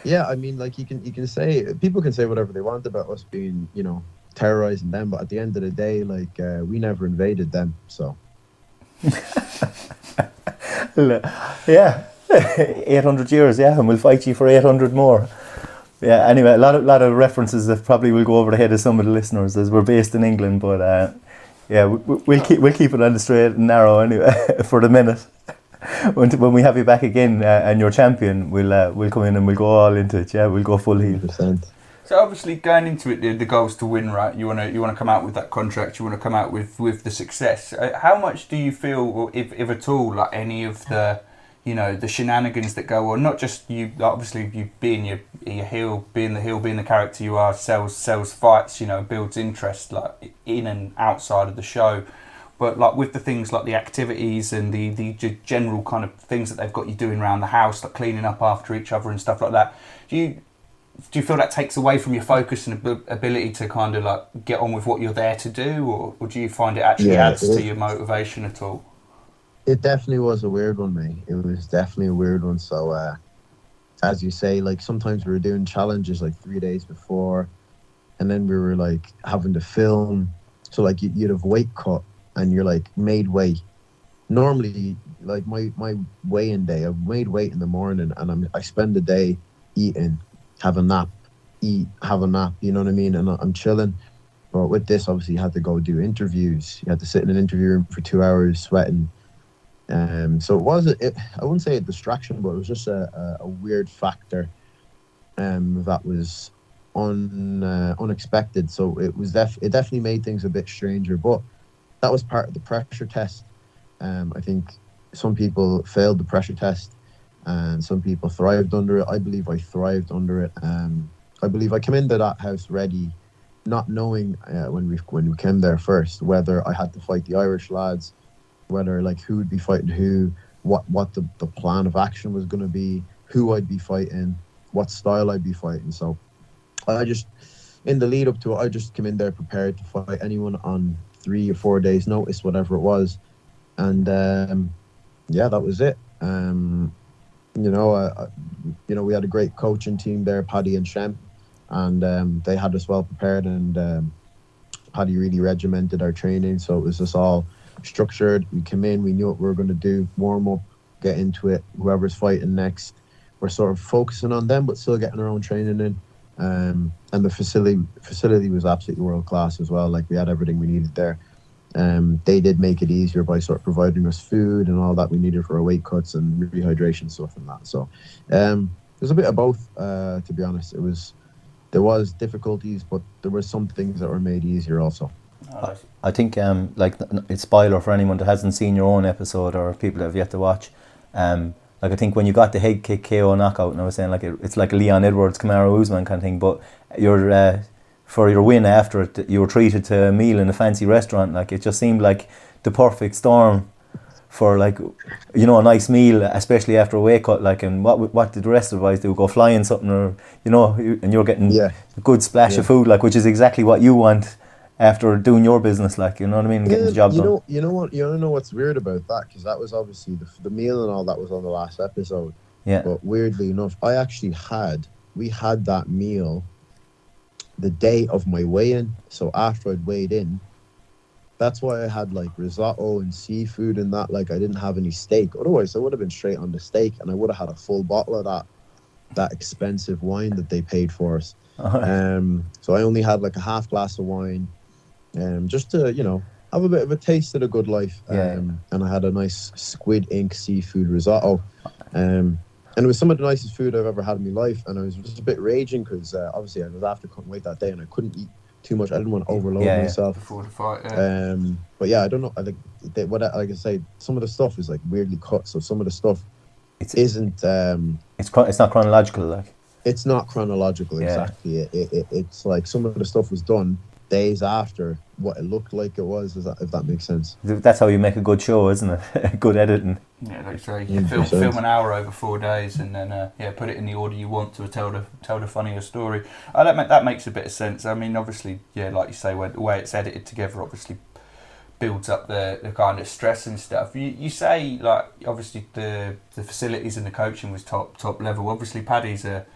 you can say, people can say whatever they want about us being terrorizing them, but at the end of the day, we never invaded them, so. Yeah. 800 years, yeah, and we'll fight you for 800 more. Yeah, anyway, a lot of references that probably will go over the head of some of the listeners as we're based in England, but we'll keep it on the straight and narrow anyway for the minute. When we have you back again and you're champion, we'll come in and we'll go all into it. Yeah, we'll go full heel. 100%. So obviously going into it, the goal's to win, right? You want to come out with that contract. You want to come out with the success. How much do you feel, or if at all, like any of the, the shenanigans that go on? Not just you, obviously you being your heel, being the character you are, sells fights, builds interest like in and outside of the show. But like with the things like the activities and the general kind of things that they've got you doing around the house, like cleaning up after each other and stuff like that. Do you feel that takes away from your focus and ability to kind of like get on with what you're there to do, or do you find it actually adds to your motivation at all? It definitely was a weird one, mate. It was definitely a weird one. So, as you say, like sometimes we were doing challenges like 3 days before, and then we were like having to film. So like you'd have weight cut and you're like made weight. Normally, like my weigh-in day, I've made weight in the morning and I spend the day eating, have a nap, have a nap, you know what I mean? And I'm chilling. But with this, obviously, you had to go do interviews. You had to sit in an interview room for 2 hours sweating. So it was, I wouldn't say a distraction, but it was just a weird factor that was unexpected. So it was it definitely made things a bit stranger. But that was part of the pressure test. I think some people failed the pressure test, and some people thrived under it. I believe I thrived under it. I believe I came into that house ready, not knowing when we came there first whether I had to fight the Irish lads, whether like who would be fighting who, what the plan of action was going to be, who I'd be fighting, what style I'd be fighting. So I just, in the lead up to it, I just came in there prepared to fight anyone on 3 or 4 days notice, whatever it was. And yeah, that was it. We had a great coaching team there, Paddy and Shem, and they had us well prepared, and Paddy really regimented our training, so it was just all structured. We came in, we knew what we were going to do, warm up, get into it. Whoever's fighting next, we're sort of focusing on them, but still getting our own training in. And the facility was absolutely world class as well. Like we had everything we needed there. They did make it easier by sort of providing us food and all that we needed for our weight cuts and rehydration stuff and that. So there's a bit of both, to be honest. There was difficulties, but there were some things that were made easier also. I think it's spoiler for anyone that hasn't seen your own episode or people that have yet to watch. Like I think when you got the head kick KO knockout, and I was saying like it's like a Leon Edwards, Kamaru Usman kind of thing, but you're for your win after it, you were treated to a meal in a fancy restaurant. Like it just seemed like the perfect storm for like, a nice meal, especially after a weight cut. Like, and what did the rest of the boys do? Go flying something, or and you're getting a good splash of food, like, which is exactly what you want after doing your business. Like, you know what I mean? Getting the job done. You know what? You want to know what's weird about that? Because that was obviously the meal and all that was on the last episode. Yeah. But weirdly enough, we had that meal the day of my weigh-in. So after I'd weighed in, that's why I had like risotto and seafood and that. Like I didn't have any steak. Otherwise I would have been straight on the steak, and I would have had a full bottle of that expensive wine that they paid for us. So I only had like a half glass of wine, just to have a bit of a taste of the good life. And I had a nice squid ink seafood risotto. And it was some of the nicest food I've ever had in my life. And I was just a bit raging because obviously I was after cutting weight that day and I couldn't eat too much. I didn't want to overload myself before the fight. But yeah, I don't know. Like I say, some of the stuff is like weirdly cut. So some of the stuff isn't. It's not chronological, like. It's not chronological, exactly. It's like some of the stuff was done days after what it looked like it was, if that makes sense. That's how you make a good show, isn't it? Good editing. Yeah, like so you can film an hour over 4 days and then put it in the order you want to tell the funnier story. That makes a bit of sense. I mean, obviously, like you say, the way it's edited together obviously builds up the kind of stress and stuff. You say, like, obviously the facilities and the coaching was top level. Obviously, Paddy's a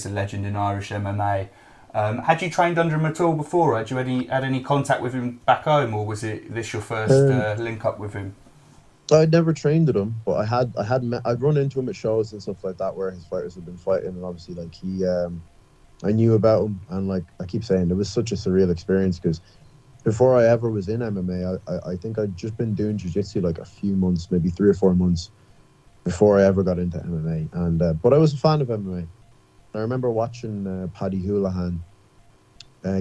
legend in Irish MMA. Had you trained under him at all before? Had you had any contact with him back home, or was this your first link up with him? I'd never trained with him, but I'd run into him at shows and stuff like that where his fighters had been fighting, and obviously like I knew about him, and like I keep saying, it was such a surreal experience because before I ever was in MMA, I think I'd just been doing jiu-jitsu like a few months, maybe 3 or 4 months before I ever got into MMA, and but I was a fan of MMA. I remember watching Paddy Houlihan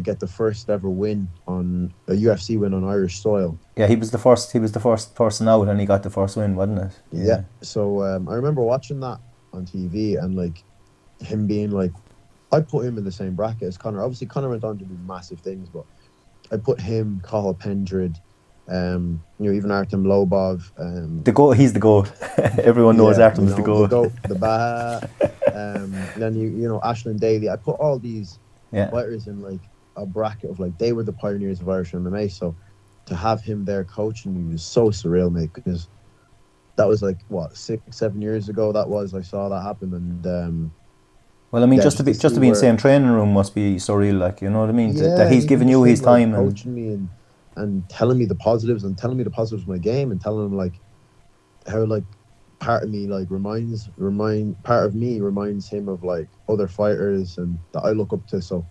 get the first ever win on a UFC win on Irish soil. Yeah, he was the first person out, and he got the first win, wasn't it? Yeah. So I remember watching that on TV and like him being like, I put him in the same bracket as Conor. Obviously, Conor went on to do massive things, but I put him, Cathal Pendred, even Artem Lobov. The goat. He's the goat. Everyone knows Artem's the goat. The Baha. Then Ashland Daly. I put all these fighters in like a bracket of like they were the pioneers of Irish MMA. So to have him there coaching me was so surreal, mate. Because that was like what 6-7 years ago. I saw that happen, and. Well, I mean, just to be in the same training room must be surreal, like, you know what I mean? Yeah, that he's giving you his time and coaching me and telling me the positives and telling me the positives of my game and telling him like how like part of me like reminds him of like other fighters and that I look up to. So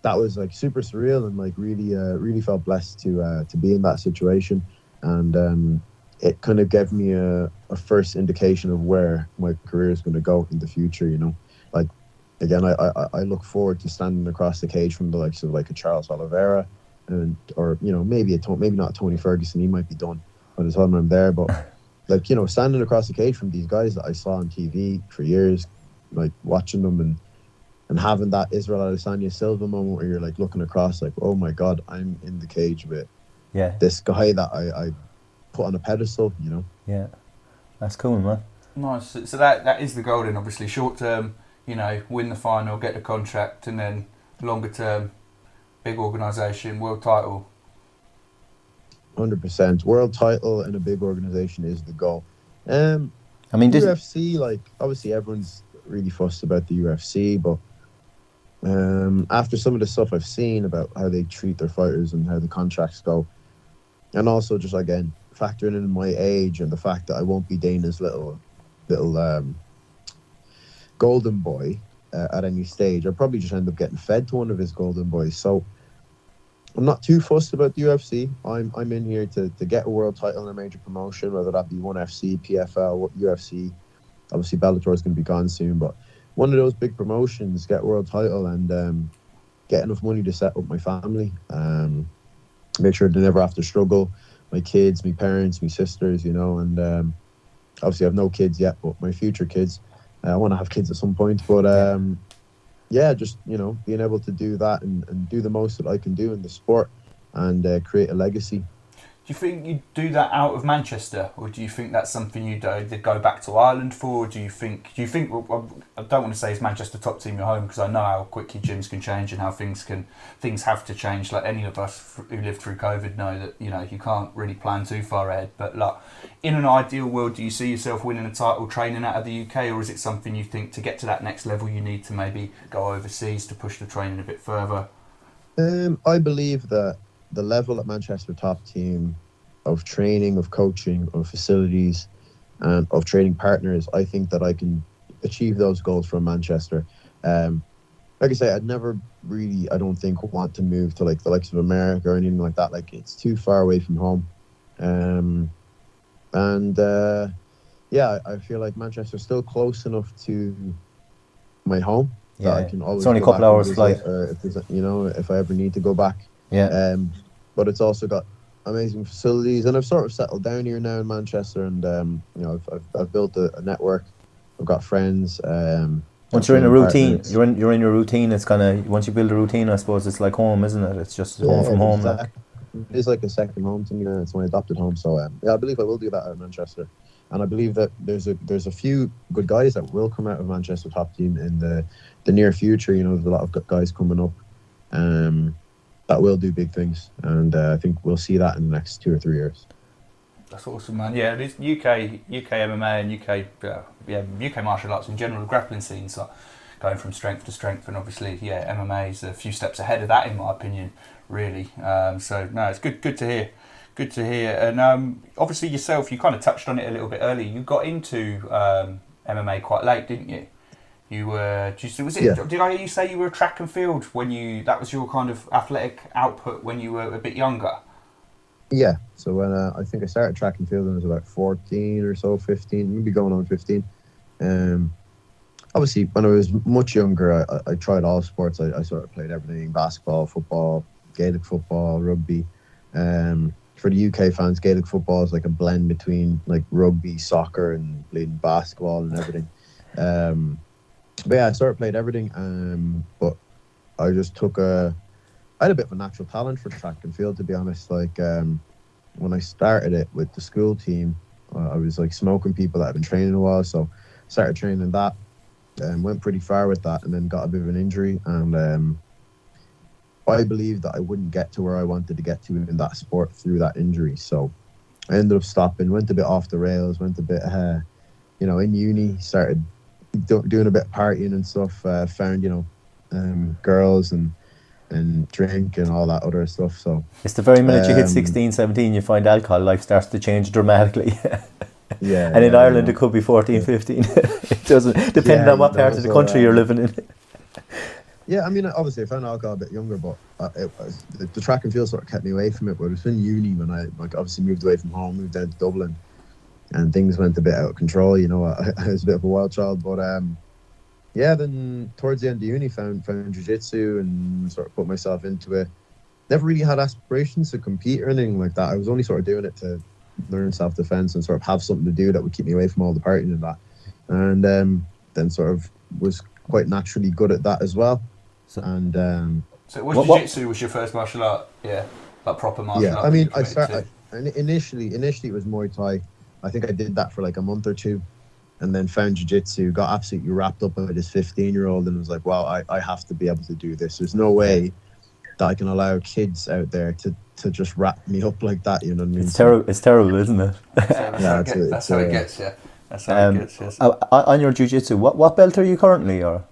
that was like super surreal and like really felt blessed to be in that situation, and it kind of gave me a first indication of where my career is going to go in the future. Like. Again, I look forward to standing across the cage from the likes of like a Charles Oliveira, or maybe not Tony Ferguson. He might be done by the time I'm there, but like standing across the cage from these guys that I saw on TV for years, like watching them and having that Israel Adesanya Silva moment where you're like looking across like, oh my God, I'm in the cage with this guy that I put on a pedestal. Yeah, that's cool, man. Nice. So that is the goal then, obviously short term. Win the final, get the contract, and then longer term, big organisation, world title. 100%. World title in a big organisation is the goal. I mean, UFC, like, obviously everyone's really fussed about the UFC, but after some of the stuff I've seen about how they treat their fighters and how the contracts go, and also just, again, factoring in my age and the fact that I won't be Dana's little golden boy at any stage, I'll probably just end up getting fed to one of his golden boys. So I'm not too fussed about the UFC. I'm in here to get a world title in a major promotion, whether that be ONE FC, PFL, UFC. Obviously Bellator is going to be gone soon, but one of those big promotions, get a world title and get enough money to set up my family, make sure they never have to struggle, my kids, my parents, my sisters, and obviously I have no kids yet, but my future kids, I want to have kids at some point, but just being able to do that and do the most that I can do in the sport and create a legacy. Do you think you do that out of Manchester, or do you think that's something you go back to Ireland for? Do you think? Well, I don't want to say is Manchester top team your home, because I know how quickly gyms can change and how things have to change. Like any of us who lived through COVID know that you can't really plan too far ahead. But like in an ideal world, do you see yourself winning a title training out of the UK, or is it something you think to get to that next level you need to maybe go overseas to push the training a bit further? I believe that the level at Manchester top team of training, of coaching, of facilities, and of training partners, I think that I can achieve those goals from Manchester. Like I say, I'd never really, I don't think, want to move to like the likes of America or anything like that. Like, it's too far away from home. I feel like Manchester's still close enough to my home that I can always. It's only a couple hours flight. If there's, if I ever need to go back. Yeah. But it's also got amazing facilities, and I've sort of settled down here now in Manchester, and I've built a network. I've got friends. Once you're in a routine, you're in your routine. It's once you build a routine, I suppose it's like home, isn't it? It's just home from home. Exactly. It's like a second home to me. It's my adopted home. So I believe I will do that out of Manchester, and I believe that there's a few good guys that will come out of Manchester top team in the near future. There's a lot of guys coming up. That will do big things, and I think we'll see that in the next 2 or 3 years. That's awesome, man. Yeah, this UK MMA and UK martial arts in general, the grappling scenes are going from strength to strength, and obviously, MMA is a few steps ahead of that, in my opinion, really. So no, it's good to hear. Good to hear. And obviously yourself, you kind of touched on it a little bit earlier. You got into MMA quite late, didn't you? You were did I hear you say you were track and field when that was your kind of athletic output when you were a bit younger? Yeah, so when I think I started track and field when I was about 14 or so, 15, maybe going on 15. obviously when I was much younger, I tried all sports. I sort of played everything: basketball, football, Gaelic football, rugby. For the UK fans, Gaelic football is like a blend between like rugby, soccer, and playing basketball and everything. But yeah, I sort of played everything. But I just I had a bit of a natural talent for track and field, to be honest. Like when I started it with the school team, I was like smoking people that had been training a while, so started training that, and went pretty far with that, and then got a bit of an injury, and I believed that I wouldn't get to where I wanted to get to in that sport through that injury. So I ended up stopping, went a bit off the rails, went a bit, in uni, started doing a bit of partying and stuff, found, girls and drink and all that other stuff. So it's the very minute you hit 16, 17, you find alcohol, life starts to change dramatically. Yeah. And in Ireland, it could be 14, 15. It doesn't, depending on what part of the country you're living in. Yeah, I mean, obviously I found alcohol a bit younger, but the track and field sort of kept me away from it. But it was in uni when I obviously moved away from home, moved down to Dublin, and things went a bit out of control. I was a bit of a wild child, but then towards the end of uni, found jiu-jitsu and sort of put myself into it. Never really had aspirations to compete or anything like that. I was only sort of doing it to learn self-defense and sort of have something to do that would keep me away from all the partying and that. And then sort of was quite naturally good at that as well. So it was jiu-jitsu was your first martial art, like proper martial art. Yeah, I mean, I started initially it was Muay Thai. I think I did that for like a month or two, and then found jiu-jitsu. Got absolutely wrapped up by this 15-year-old, and was like, wow, I have to be able to do this. There's no way that I can allow kids out there to just wrap me up like that. You know what I mean? It's terrible, isn't it? That's how it gets. Yeah, that's how it gets. Yes. On your jiu-jitsu, what belt are you currently, or?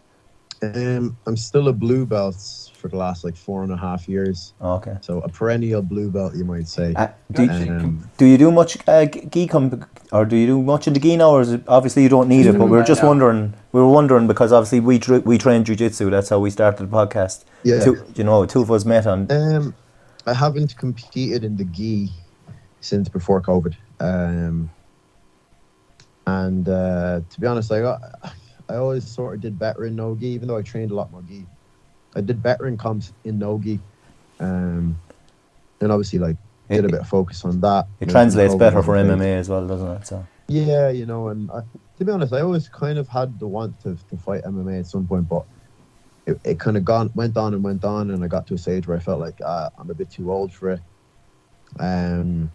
I'm still a blue belt for the last like 4.5 years. Okay. So a perennial blue belt, you might say. Do you do much gi or do you do much in the gi now? Or is it, obviously you don't need it, but we were wondering because obviously we train jiu-jitsu. That's how we started the podcast. Yeah. Two of us met on. I haven't competed in the gi since before COVID. And to be honest, I always sort of did better in no-gi, even though I trained a lot more gi. I did better in comps in no-gi. And obviously, did a bit of focus on that. It translates better for MMA as well, doesn't it? So. Yeah, and to be honest, I always kind of had the want to fight MMA at some point, but it kind of went on, and I got to a stage where I felt like I'm a bit too old for it. And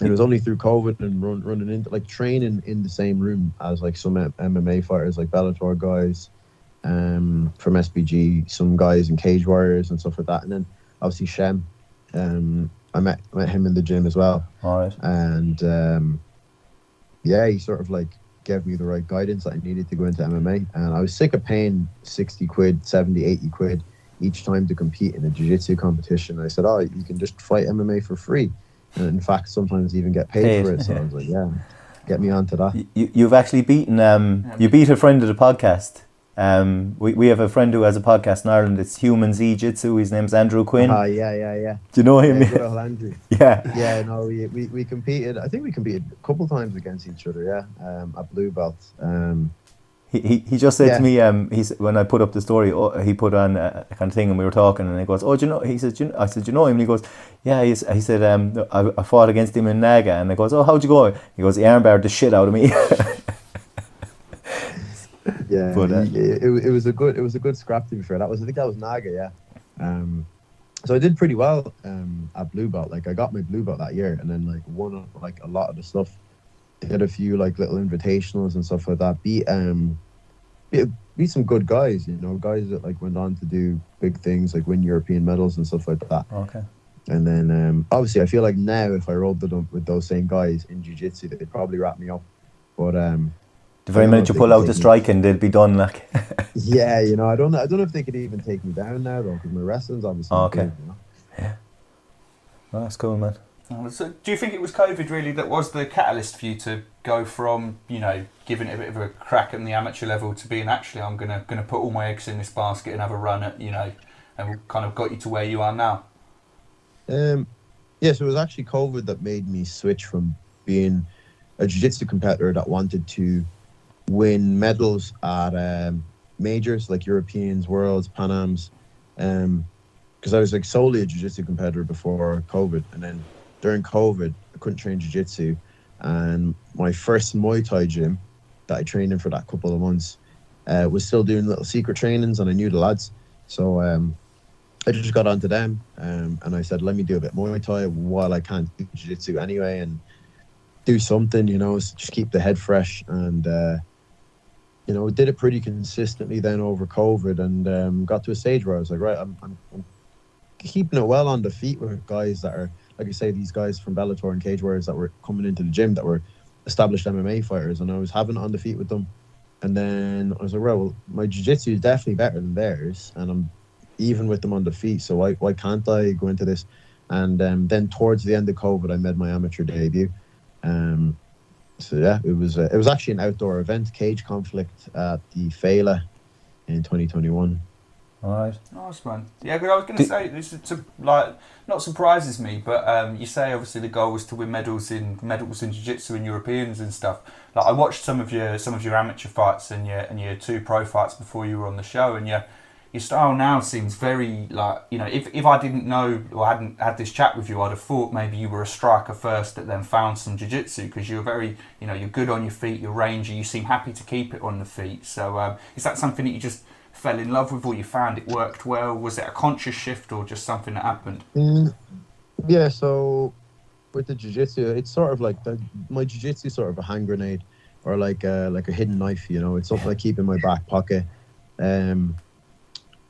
it was only through COVID and running into training in the same room as some MMA fighters, like Bellator guys, from SBG, some guys in Cage Warriors and stuff like that, and then obviously Shem. I met him in the gym as well. All right. And he sort of gave me the right guidance that I needed to go into MMA, and I was sick of paying 60 quid, 70, 80 quid each time to compete in a jiu-jitsu competition. I said, you can just fight MMA for free. And in fact, sometimes even get paid for it. So I was like, get me onto that. You've actually beaten, you beat a friend of the podcast. We have a friend who has a podcast in Ireland. It's Humans Jiu-Jitsu. His name's Andrew Quinn. Yeah. Do you know him? Yeah, good old Andrew. Yeah. Yeah, no, we competed. I think we competed a couple times against each other, at blue belts. He just said to me, when I put up the story, he put on a kind of thing, and we were talking, and he goes, "Oh, do you know?" He said, I said, "Do you know him?" And he goes, "Yeah." He said, "I fought against him in Naga," and I goes, "Oh, how'd you go?" He goes, "He armbarred the shit out of me." Yeah, but it was a good scrap, to be fair. I think that was Naga, yeah. So I did pretty well at blue belt. I got my blue belt that year, and then won a lot of the stuff. Did a few little invitationals and stuff like that. Beat some good guys, guys that went on to do big things, win European medals and stuff like that. Okay. And then obviously I feel like now if I rolled it up with those same guys in jiu-jitsu, they'd probably wrap me up. But the very minute you pull out the striking, they'd be done. Yeah, I don't know if they could even take me down now though, because my wrestling's obviously okay. Good, Yeah. Well, that's cool, man. So do you think it was COVID really that was the catalyst for you to go from, giving it a bit of a crack at the amateur level to being actually I'm gonna put all my eggs in this basket and have a run at, and kind of got you to where you are now? So it was actually COVID that made me switch from being a jiu-jitsu competitor that wanted to win medals at majors like Europeans, Worlds, Pan Ams, because I was like solely a jiu-jitsu competitor before COVID, and then during COVID I couldn't train jiu-jitsu, and my first Muay Thai gym that I trained in for that couple of months was still doing little secret trainings, and I knew the lads, so I just got onto them, and I said, let me do a bit Muay Thai while I can't do jiu-jitsu anyway, and do something, just keep the head fresh. And did it pretty consistently then over COVID, and got to a stage where I was like, right, I'm keeping it well on the feet with guys that are, like I say, these guys from Bellator and Cage Warriors that were coming into the gym that were established MMA fighters, and I was having it on the feet with them. And then I was like, right, well, my jiu-jitsu is definitely better than theirs, and I'm even with them on the feet, so why can't I go into this? And then towards the end of COVID, I made my amateur debut. So yeah, it was actually an outdoor event, cage conflict at the Fela in 2021. All right. Nice, man. Yeah, because I was going to say, this is not surprises me, but you say obviously the goal was to win medals in jiu-jitsu and Europeans and stuff. Like, I watched some of your amateur fights and your 2 pro fights before you were on the show, and your style now seems very if I didn't know or hadn't had this chat with you, I'd have thought maybe you were a striker first that then found some jiu-jitsu, because you're very, you're good on your feet, you're rangy, you seem happy to keep it on the feet. So is that something that you just fell in love with, or you found it worked well? Was it a conscious shift or just something that happened? Yeah, so with the jiu-jitsu, it's sort of like my jiu-jitsu is sort of a hand grenade, or like a hidden knife, it's something I keep in my back pocket.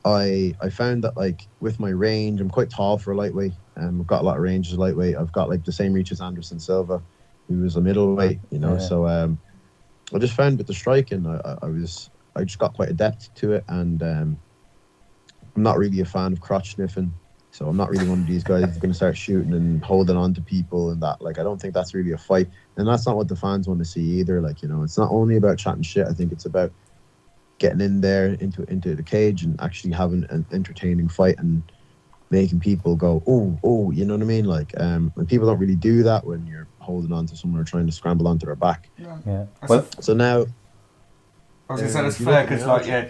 I found that, like, with my range, I'm quite tall for a lightweight. I've got a lot of range as a lightweight. I've got like the same reach as Anderson Silva, who was a middleweight, So I just found with the striking, I just got quite adept to it, and I'm not really a fan of crotch sniffing. So I'm not really one of these guys who's going to start shooting and holding on to people and that. Like, I don't think that's really a fight, and that's not what the fans want to see either. Like, it's not only about chatting shit. I think it's about getting in there into the cage and actually having an entertaining fight and making people go, oh, you know what I mean? Like, and people don't really do that when you're holding on to someone or trying to scramble onto their back. Yeah. Well, so now, I was going to say that's fair, because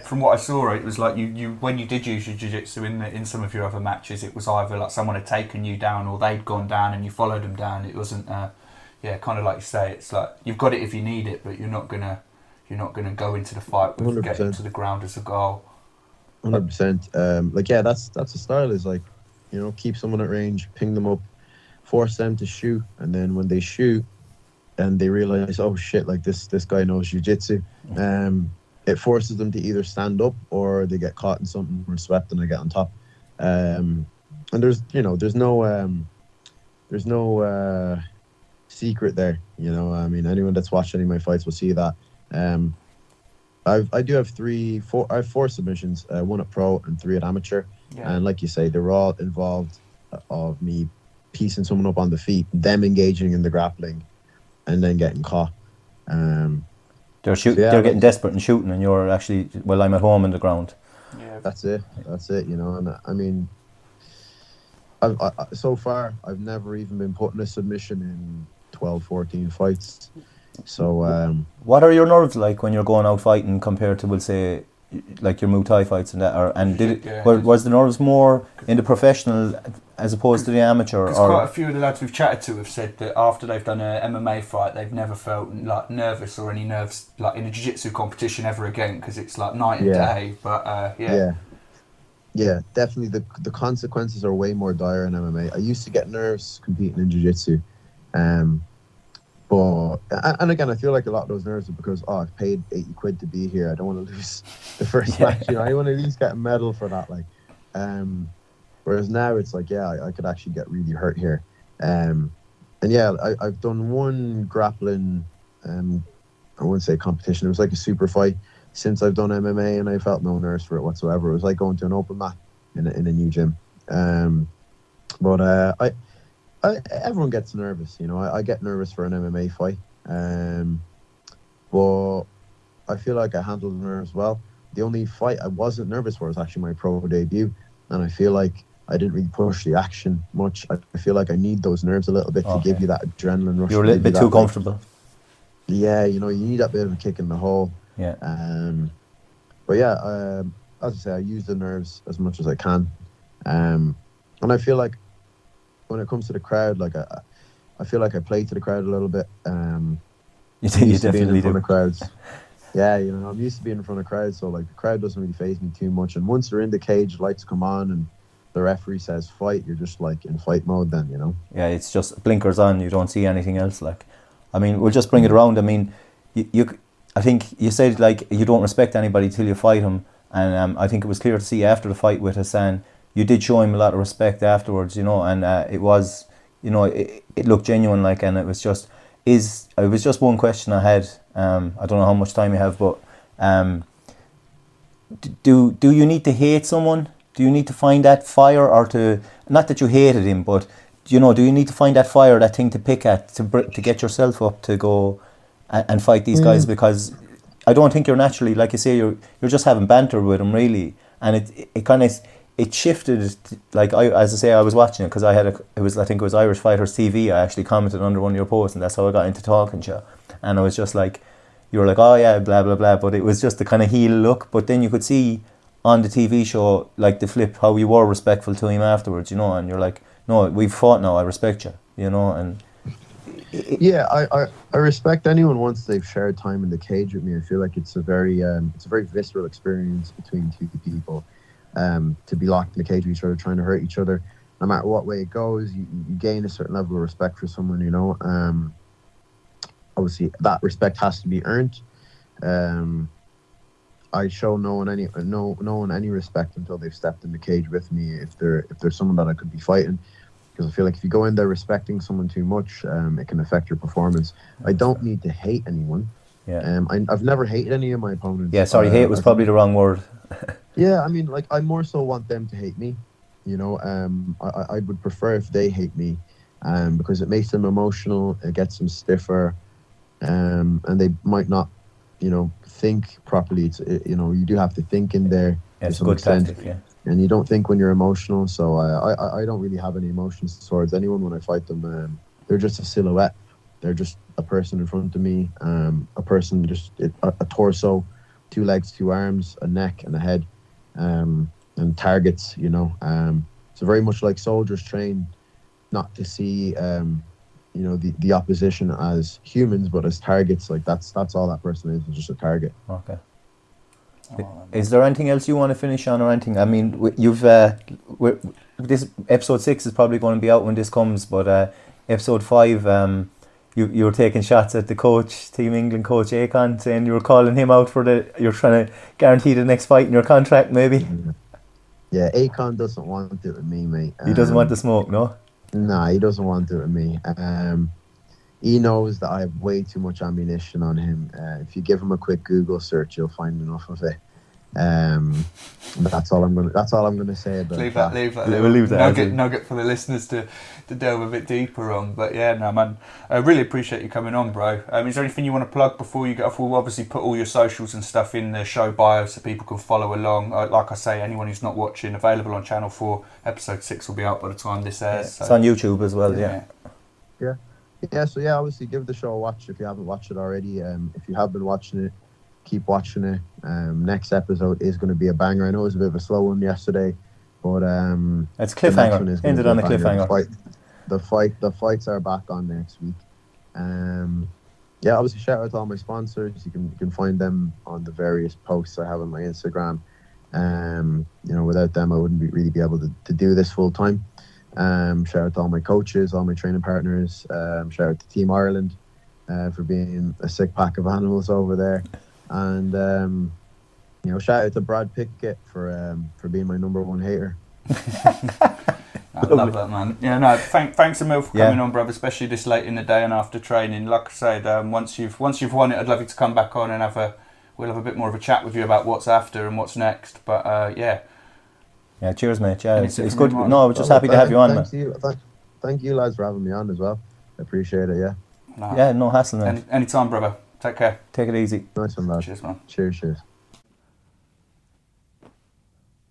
from what I saw, it was like you when you did use your jiu-jitsu in some of your other matches, it was either like someone had taken you down or they'd gone down and you followed them down. It wasn't kind of like you say, it's like you've got it if you need it, but you're not gonna go into the fight with 100%. Getting to the ground as a goal. 100%. That's the style, is like, keep someone at range, ping them up, force them to shoot, and then when they shoot and they realize, oh shit, like this guy knows jiu-jitsu, it forces them to either stand up or they get caught in something or swept and they get on top. And there's no secret there. I mean, anyone that's watched any of my fights will see that. I do have 4 submissions, 1 at pro and 3 at amateur, and like you say, they're all involved of me piecing someone up on the feet, them engaging in the grappling, and then getting caught. They're getting desperate and shooting, and you're actually, well, I'm at home in the ground. Yeah, that's it. And I mean, I so far I've never even been put in a submission in 12, 14 fights. So what are your nerves like when you're going out fighting compared to, we'll say, like your Muay Thai fights and that, was the nerves more in the professional as opposed to the amateur? Because quite a few of the lads we've chatted to have said that after they've done an MMA fight, they've never felt like nervous or any nerves like in a jiu-jitsu competition ever again, because it's like night and day. But yeah, definitely the consequences are way more dire in MMA. I used to get nerves competing in jiu-jitsu, but and again, I feel like a lot of those nerves are because I've paid 80 quid to be here. I don't want to lose the first match. I want to at least get a medal for that. Like, whereas now it's like, I could actually get really hurt here. And I've done 1 grappling. I wouldn't say competition. It was like a super fight since I've done MMA, and I felt no nerves for it whatsoever. It was like going to an open mat in a new gym. But everyone gets nervous, I get nervous for an MMA fight, but I feel like I handled the nerves well. The only fight I wasn't nervous for was actually my pro debut, and I feel like I didn't really push the action much. I feel like I need those nerves a little bit to give you that adrenaline rush. You're a little bit too comfortable. Yeah, you need that bit of a kick in the hole. Yeah. But yeah, as I say, I use the nerves as much as I can. And I feel like when it comes to the crowd, like I feel like I play to the crowd a little bit. You used to being definitely in front do. of crowds. Yeah, I'm used to being in front of crowds, so like the crowd doesn't really faze me too much. And once they're in the cage, lights come on, and the referee says fight, you're just like in fight mode then, Yeah, it's just blinkers on. You don't see anything else. Like, I mean, we'll just bring it around. I mean, I think you said like you don't respect anybody till you fight him, and I think it was clear to see after the fight with Hassan, you did show him a lot of respect afterwards, and it was, it looked genuine, like, and it was just one question I had. I don't know how much time you have, but do you need to hate someone? Do you need to find that fire, or to, not that you hated him, but do you need to find that fire, that thing to pick at, to get yourself up to go and fight these guys? Because I don't think you're naturally, like you say, you're just having banter with him, really, and it kind of shifted. Like as I say, I was watching it because I think it was Irish Fighters TV. I actually commented under one of your posts, and that's how I got into talking to you. And I was just like, you were like, oh yeah, blah blah blah, but it was just the kind of heel look. But then you could see on the TV show, like the flip, how you were respectful to him afterwards, and you're like, no, we've fought now, I respect you, and yeah, I respect anyone once they've shared time in the cage with me. I feel like it's a very visceral experience between two people, to be locked in the cage with each other, trying to hurt each other. No matter what way it goes, you gain a certain level of respect for someone. Obviously that respect has to be earned. I show no one any respect until they've stepped in the cage with me. If there's someone that I could be fighting, because I feel like if you go in there respecting someone too much, it can affect your performance. I don't need to hate anyone. Yeah. I've never hated any of my opponents. Yeah, sorry, hate was probably the wrong word. Yeah, I mean, like, I more so want them to hate me. I would prefer if they hate me, because it makes them emotional. It gets them stiffer, and they might not, think properly. You do have to think in there. Yeah, it's a good tactic, yeah. And you don't think when you're emotional. So I don't really have any emotions towards anyone when I fight them. They're just a silhouette. They're just a person in front of me. A person, just a torso, 2 legs, 2 arms, a neck, and a head, and targets. So very much like soldiers train not to see the opposition as humans, but as targets. Like that's all that person is just a target. Okay. Is there anything else you want to finish on, or anything? I mean, you've this episode 6 is probably going to be out when this comes, but episode 5, you were taking shots at the coach, Team England coach Akon, saying you were calling him out you're trying to guarantee the next fight in your contract, maybe. Yeah, Akon doesn't want it with me, mate. He doesn't want the smoke, no? Nah, he doesn't want it with me. He knows that I have way too much ammunition on him. If you give him a quick Google search, you'll find enough of it. That's all I'm gonna say about leave that. We'll leave that nugget for the listeners to delve a bit deeper on. But yeah, no man, I really appreciate you coming on, bro. Is there anything you want to plug before you get off? We'll obviously put all your socials and stuff in the show bio so people can follow along. Like I say, anyone who's not watching, available on Channel 4. Episode 6 will be out by the time this airs. Yeah. So. It's on YouTube as well, yeah. So yeah, obviously give the show a watch if you haven't watched it already. If you have been watching it, keep watching it. Next episode is going to be a banger. I know it was a bit of a slow one yesterday, but it's cliffhanger. Ended on a cliffhanger. The fights are back on next week. Obviously shout out to all my sponsors. You can find them on the various posts I have on my Instagram. Without them, I wouldn't really be able to do this full time. Shout out to all my coaches, all my training partners. Shout out to Team Ireland for being a sick pack of animals over there. And shout out to Brad Pickett for being my number 1 hater. I love that, man. Yeah, no, thanks a mil for coming on, brother, especially this late in the day and after training. Like I said, once you've won it, I'd love you to come back on and we'll have a bit more of a chat with you about what's after and what's next. But yeah, cheers, mate. Yeah, it's good. No, I was just happy to have you on, man. Thank you, lads, for having me on as well. I appreciate it. Yeah, no hassle, man. Anytime, brother. Take care. Take it easy. Nice one, lad. Cheers, man. Cheers.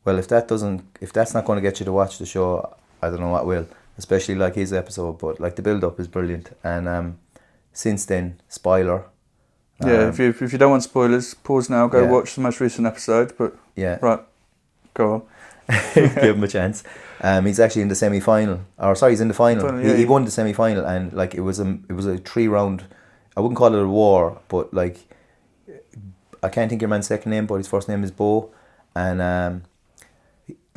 Well, if that's not going to get you to watch the show, I don't know what will. Especially like his episode, but like the build up is brilliant. And since then, spoiler, Yeah, if you don't want spoilers, pause now, go watch the most recent episode. But right, go on. Give him a chance. He's actually in the semi-final. He's in the final. He won the semi-final, and like it was a 3-round. I wouldn't call it a war, but like I can't think of your man's second name, but his first name is Bo, and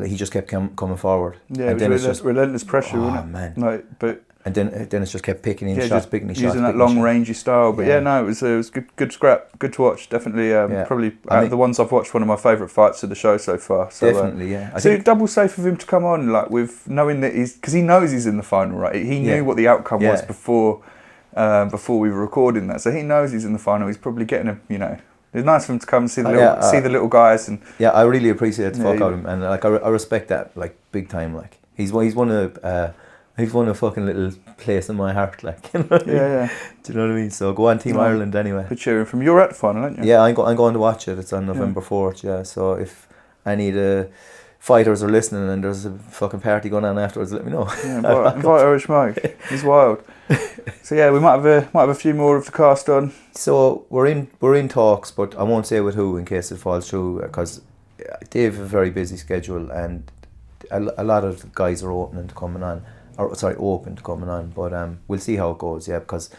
he just kept coming forward. Yeah, and it was just relentless pressure, wasn't it? Man. Like, but. And then Dennis just kept picking in shots, using that long rangey style. But it was good scrap, good to watch. Definitely, probably out of the ones I've watched, one of my favourite fights of the show so far. So, definitely, So double safe of him to come on, like with knowing that because he knows he's in the final, right? He knew what the outcome was before we were recording that, so he knows he's in the final. He's probably getting it's nice for him to come and see the little guys and. Yeah, I really appreciate the fuck out of him, and like I respect that like big time. Like he's one of. He's won a fucking little place in my heart, like. You know what I mean? Yeah. Do you know what I mean? So go on, Team Ireland anyway. Good cheering from. You're at the final, aren't you? Yeah, I'm going to watch it. It's on November 4th. Yeah, so if any of the fighters are listening and there's a fucking party going on afterwards, let me know. Yeah, invite Irish Mike. He's wild. So yeah, we might have a few more of the cast on. So we're in talks, but I won't say with who in case it falls through, because they have a very busy schedule and a lot of the guys are open to coming on. But we'll see how it goes, because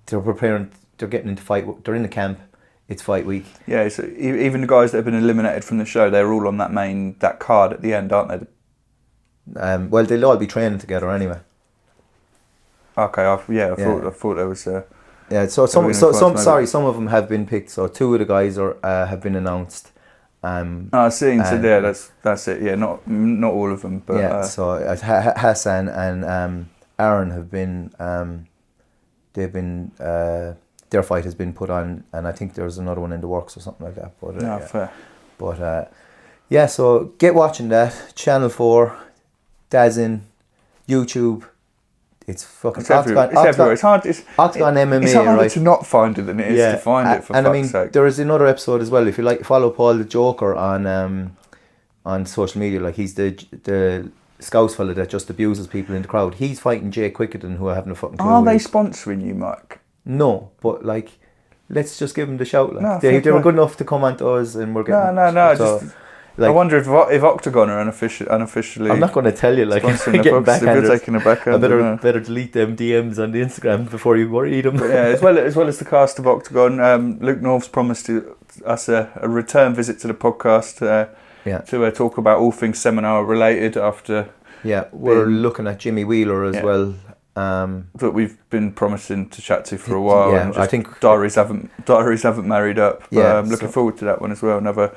they're preparing, they're getting into fight, they're in the camp, it's fight week. Yeah, so even the guys that have been eliminated from the show, they're all on that card at the end, aren't they? Well, they'll all be training together anyway. Okay, I thought there was... some of them have been picked, so 2 of the guys have been announced. I've seen. So that's it. Yeah, not all of them, but So Hassan and Aaron have been. They've been. Their fight has been put on, and I think there's another one in the works or something like that. But fair. But so get watching that. Channel 4, Dazin, YouTube. It's fucking everywhere. It's everywhere. It's hard. Octagon MMA. It's harder right? to not find it than it is to find it. For fuck's sake. There is another episode as well. If you follow Paul the Joker on social media, like he's the Scouts fella that just abuses people in the crowd. He's fighting Jay Quickerton, who I haven't a fucking clue. Are they sponsoring you, Mike? No, but like, let's just give them the shout. Like they were good enough to come on to us, and we're getting no. Like, I wonder if Oktagon are unofficially. I'm not going to tell you. Like, getting backhanders. Taking a backhand. I better delete them DMs on the Instagram before you worry them. But as well as the cast of Oktagon, Luke North's promised us a return visit to the podcast to talk about all things seminar related. After we're looking at Jimmy Wheeler as well. That we've been promising to chat to for a while. Yeah, and I think diaries haven't married up. But I'm looking forward to that one as well. Another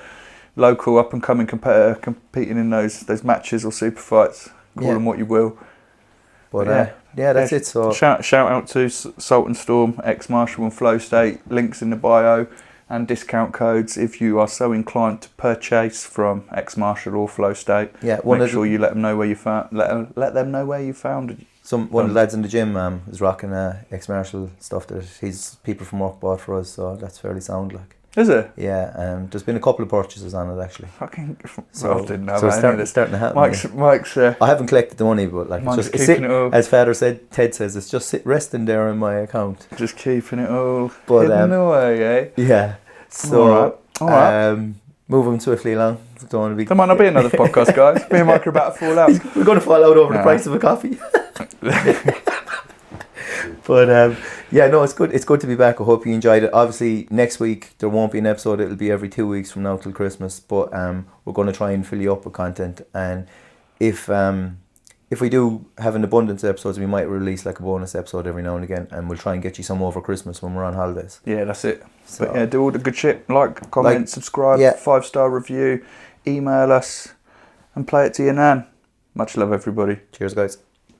local up and coming competitor competing in those matches or super fights, call them what you will. But that's it. So shout out to Salt and Storm, ex-Marshall and Flow State, links in the bio and discount codes if you are so inclined to purchase from ex-Marshall or Flow State. Make sure you let them know where you found let them know where you found it. One of the lads in the gym is rocking ex-Marshall stuff that people from work bought for us, so that's fairly sound like. Is it? Yeah, there's been a couple of purchases on it actually. Fucking, so I didn't know it's starting to happen. Mike's I haven't collected the money, but like it's just as Ted says, it's just resting there in my account. Just keeping it all hidden away, Yeah. So, all right. Moving swiftly along. There might not be another podcast, guys. Me and Mike are about to fall out. We're going to fall out over the price of a coffee. But it's good. It's good to be back. I hope you enjoyed it. Obviously, next week there won't be an episode. It'll be every 2 weeks from now till Christmas. But we're going to try and fill you up with content. And if we do have an abundance of episodes, we might release like a bonus episode every now and again. And we'll try and get you some over Christmas when we're on holidays. Yeah, that's it. So, but do all the good shit. Like, comment, subscribe, 5-star review, email us, and play it to your nan. Much love, everybody. Cheers, guys.